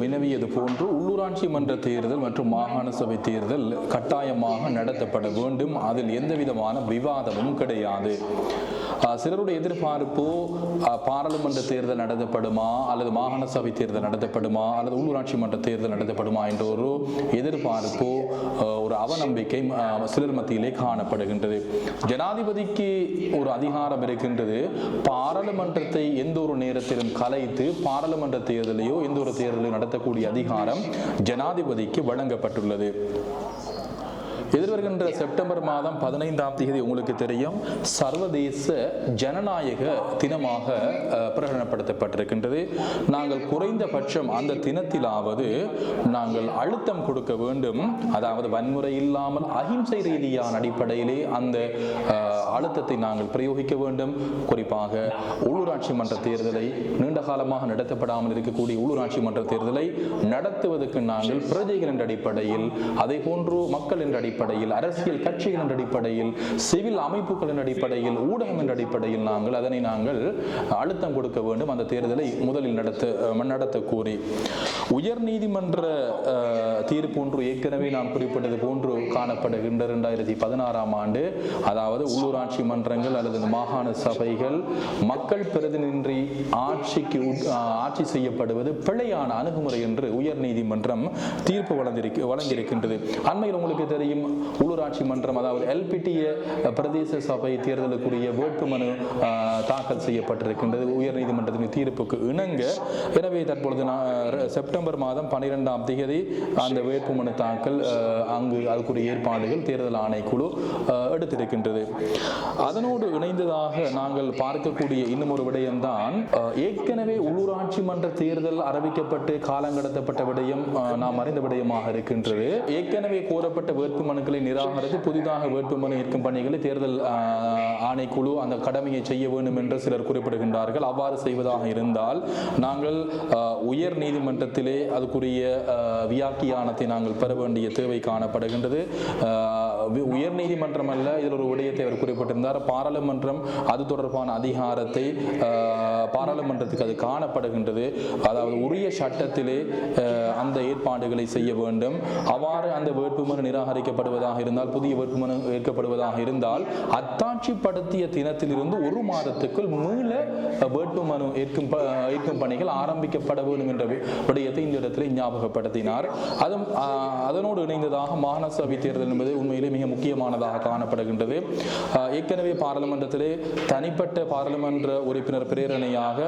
வினவியது போன்று உள்ளூராட்சி மன்ற தேர்தல் மற்றும் மாகாண சபை தேர்தல் கட்டாயமாக நடத்தப்பட வேண்டும். அதில் எந்த விதமான விவாதமும் கிடையாது. சிலருடைய எதிர்பார்ப்பு பாராளுமன்ற தேர்தல் நடத்தப்படுமா அல்லது மாகாண சபை தேர்தல் நடத்தப்படுமா அல்லது உள்ளூராட்சி மன்ற தேர்தல் நடத்தப்படுமா என்ற ஒரு எதிர்பார்ப்பு, ஒரு அவநம்பிக்கை சிலர் மத்தியிலே காணப்படுகின்றது. ஜனாதிபதிக்கு ஒரு அதிகாரம் இருக்கின்றது. பாராளுமன்றத்தை எந்த ஒரு நேரத்திலும் கலைத்து பாராளுமன்ற தேர்தலையோ எந்த ஒரு தேர்தலையோ நடத்தக்கூடிய அதிகாரம் ஜனாதிபதிக்கு வழங்கப்பட்டுள்ளது. எதிர்வருகின்ற செப்டம்பர் மாதம் 15ஆம் தேதி உங்களுக்கு தெரியும் சர்வதேச ஜனநாயக தினமாக பிரகடனப்படுத்தப்பட்டிருக்கின்றது. நாங்கள் குறைந்தபட்சம் அந்த தினத்திலாவது நாங்கள் அழுத்தம் கொடுக்க வேண்டும். அதாவது வன்முறை இல்லாமல் அஹிம்சை ரீதியான அடிப்படையிலே அந்த அழுத்தத்தை நாங்கள் பிரயோகிக்க வேண்டும். குறிப்பாக உள்ளூராட்சி மன்ற தேர்தலை நீண்ட காலமாக நடத்தப்படாமல் இருக்கக்கூடிய உள்ளூராட்சி மன்ற தேர்தலை நடத்துவதற்கு நாங்கள் பிரஜைகள் என்ற அடிப்படையில், அதே போன்று மக்கள் என்ற அடிப்படையில், அரசியல் கட்சிகள் என்ற அடிப்படையில், சிவில் அமைப்புகள் என்ற அடிப்படையில், ஊடகம் என்ற அடிப்படையில் நாங்கள் அழுத்தம் கொடுக்க வேண்டும். அந்த தேர்தலை முதலில் நடத்த கோரி உயர் நீதிமன்ற தீர்ப்பு ஒன்று ஏற்கனவே நான் குறிப்பிட்டது போன்று காணப்படுகின்ற 2016ஆம் ஆண்டு, அதாவது உள்ளூராட்சி மன்றங்கள் அல்லது மாகாண சபைகள் மக்கள் பிரதிநின்றி ஆட்சி செய்யப்படுவது பிழையான அணுகுமுறை என்று உயர் நீதிமன்றம் தீர்ப்பு வழங்கியிருக்கின்றது. அண்மையில் உங்களுக்கு தெரியும் உள்ளூராட்சி மன்றம், அதாவது எல்பிடிய பிரதேச சபை தேர்தலுக்குரிய வேட்புமனு தாக்கல் செய்யப்பட்டிருக்கின்றது உயர் நீதிமன்றத்தின் தீர்ப்புக்கு இணங்க. எனவே தற்பொழுது செப்டம்பர் மாதம் 12ஆம் தேதி அந்த வேட்புமனு தாக்கல் அங்கு அதுக்குரிய ஏற்பாடுகள் தேர்தல் ஆணைக்குழு எடுத்திருக்கின்றது. அதனோடு இணைந்ததாக நாங்கள் பார்க்கக்கூடிய இன்னும் ஒரு விடயம்தான், ஏற்கனவே உள்ளூராட்சி மன்ற தேர்தல் அறிவிக்கப்பட்டு காலங்கடத்தப்பட்ட விடயம் நாம் அறிந்த விடயமாக இருக்கின்றது. ஏற்கனவே கோரப்பட்ட வேட்புமனுக்களை நிராகரித்து புதிதாக வேட்புமனு ஏற்கும் பணிகளை தேர்தல் ஆணைக்குழு அந்த கடமையை செய்ய வேண்டும் என்று சிலர் குறிப்பிடுகின்றார்கள். அவ்வாறு செய்வதாக இருந்தால் நாங்கள் உயர் நீதிமன்றத்திலே அதுக்குரிய வியாக்கியானத்தை நாங்கள் பெற வேண்டிய தேவை காணப்படுகின்றது. உயர் நீதிமன்றம் அல்ல, இதில் ஒரு விடயத்தை அவர் குறிப்பிட்டிருந்தார். பாராளுமன்றம் அது தொடர்பான அதிகாரத்தை பாராளுமன்றத்துக்கு அது காணப்படுகின்றது. அதாவது உரிய சட்டத்திலே அந்த ஏற்பாடுகளை செய்ய வேண்டும். அவ்வாறு அந்த வேட்புமனு நிராகரிக்கப்படுவதாக இருந்தால், புதிய வேட்புமனு ஏற்கப்படுவதாக இருந்தால், அத்தாட்சிப்படுத்திய தினத்திலிருந்து ஒரு மாதத்துக்குள் மீள வேட்புமனு ஏற்கும் பணிகள் ஆரம்பிக்கப்பட வேண்டும் என்ற விடயத்தை இந்த இடத்திலே ஞாபகப்படுத்தினார். அதனோடு இணைந்ததாக மாகாண சபை தேர்தல் என்பது உண்மையிலே மிக முக்கியமானதாக காணப்படுகின்றது. ஏற்கனவே பாராளுமன்றத்திலே தனிப்பட்ட பாராளுமன்ற உறுப்பினர் பிரேரணையாக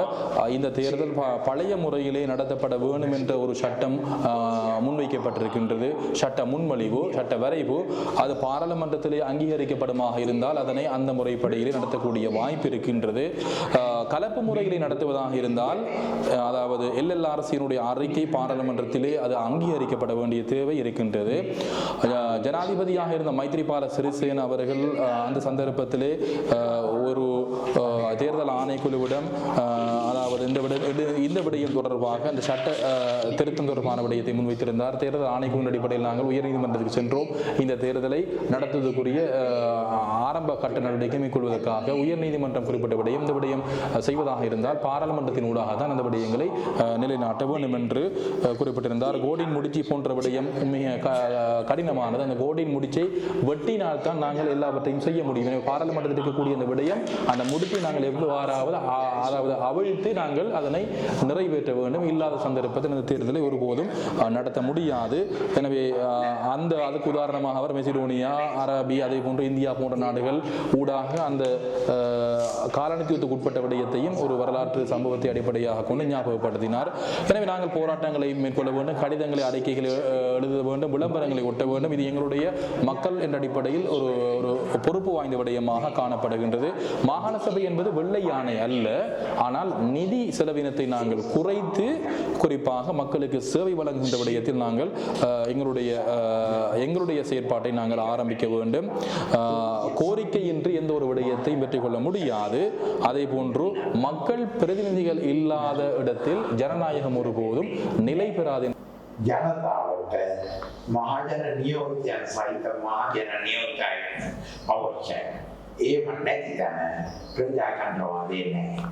இந்த தேர்தல் பழைய முறையிலே நடத்தப்பட வேண்டும் என்ற ஒரு சட்டம் முன்வைக்கப்பட்டிருக்கின்றது. சட்ட முன்மொழிவு, சட்ட வரைவு அது பாராளுமன்றத்திலே அங்கீகரிக்கப்படுமாக இருந்தால் அதனை அந்த முறைப்படியிலே நடத்தக்கூடிய வாய்ப்பு இருக்கின்றது. கலப்பு முறையிலே நடத்துவதாக இருந்தால், அதாவது LLRC-யினுடைய அறிக்கை பாராளுமன்றத்திலே அது அங்கீகரிக்கப்பட வேண்டிய தேவை இருக்கின்றது. ஜனாதிபதியாக இருந்த மைத்ரிபால சிறிசேன அவர்கள் அந்த சந்தர்ப்பத்திலே ஒரு தேர்தல் ஆணைக்குழுவிடம், அதாவது இந்த விடயம் தொடர்பாக அந்த சட்ட திருத்தம் தொடர்பான விடயத்தை முன்வைத்திருந்தார். தேர்தல் ஆணைக்குழுவின் அடிப்படையில் நாங்கள் உயர்நீதிமன்றத்துக்கு சென்றோம். இந்த தேர்தலை நடத்துவதற்குரிய ஆரம்ப கட்ட நடவடிக்கை மேற்கொள்வதற்காக உயர்நீதிமன்றம் குறிப்பிட்ட விடயம், இந்த விடயம் செய்வதாக இருந்தால் பாராளுமன்றத்தின் ஊடாக தான் அந்த விடயங்களை நிலைநாட்ட வேண்டும் என்று குறிப்பிட்டிருந்தார். கோடின் முடிச்சு போன்ற விடயம் மிக கடினமானது. அந்த கோடின் முடிச்சை வெட்டினால் தான் நாங்கள் எல்லாவற்றையும் செய்ய முடியும். எனவே பாராளுமன்றத்தில் இருக்கக்கூடிய அந்த விடயம், அந்த முடிச்சை நாங்கள் எவ்வாறாவது அதாவது அவிழ்த்து நாங்கள் அதனை நிறைவேற்ற வேண்டும். இல்லாத சந்தர்ப்பத்தில் இந்த தேர்தலை ஒருபோதும் நடத்த முடியாது. எனவே அதுக்கு உதாரணமாக அவர் மெசிடோனியா, அரபி, அதே போன்று இந்தியா போன்ற நாடுகள் ஊடாக அந்த காலனித்துவத்துக்கு உட்பட்ட விடயத்தையும் ஒரு வரலாற்று சம்பவத்தை அடிப்படையாக கொண்டு ஞாபகப்படுத்தினார். எனவே நாங்கள் போராட்டங்களை மேற்கொள்ள வேண்டும், கடிதங்களை, அறிக்கைகளை எழுத வேண்டும், விளம்பரங்களை ஒட்ட வேண்டும். இது எங்களுடைய மக்கள் என்ற அடிப்படையில் ஒரு பொறுப்பு வாய்ந்த விடயமாக காணப்படுகின்றது. மாகாண சபை என்பது வெள்ளை யானை அல்ல. ஆனால் நிதி செலவினத்தை நாங்கள் குறைத்து குறிப்பாக மக்களுக்கு சேவை வழங்குகின்ற விடயத்தில் நாங்கள் எங்களுடைய செயற்பாட்டை நாங்கள் ஆரம்பிக்க வேண்டும். கோரிக்கையின்றி எந்த ஒரு விடயத்தையும் பெற்றுக் கொள்ள முடியாது. அதே போன்று மக்கள் பிரதிநிதிகள் இல்லாத இடத்தில் ஜனநாயகம் ஒருபோதும் நிலை பெறாது. ජනතාවට මහජන නියෝජිතයන් සහිත මහජන නියෝජිතයන් අවශ්‍යයි. ඒව නැති තැන ප්‍රජාතන්ත්‍රවාදය නැහැ.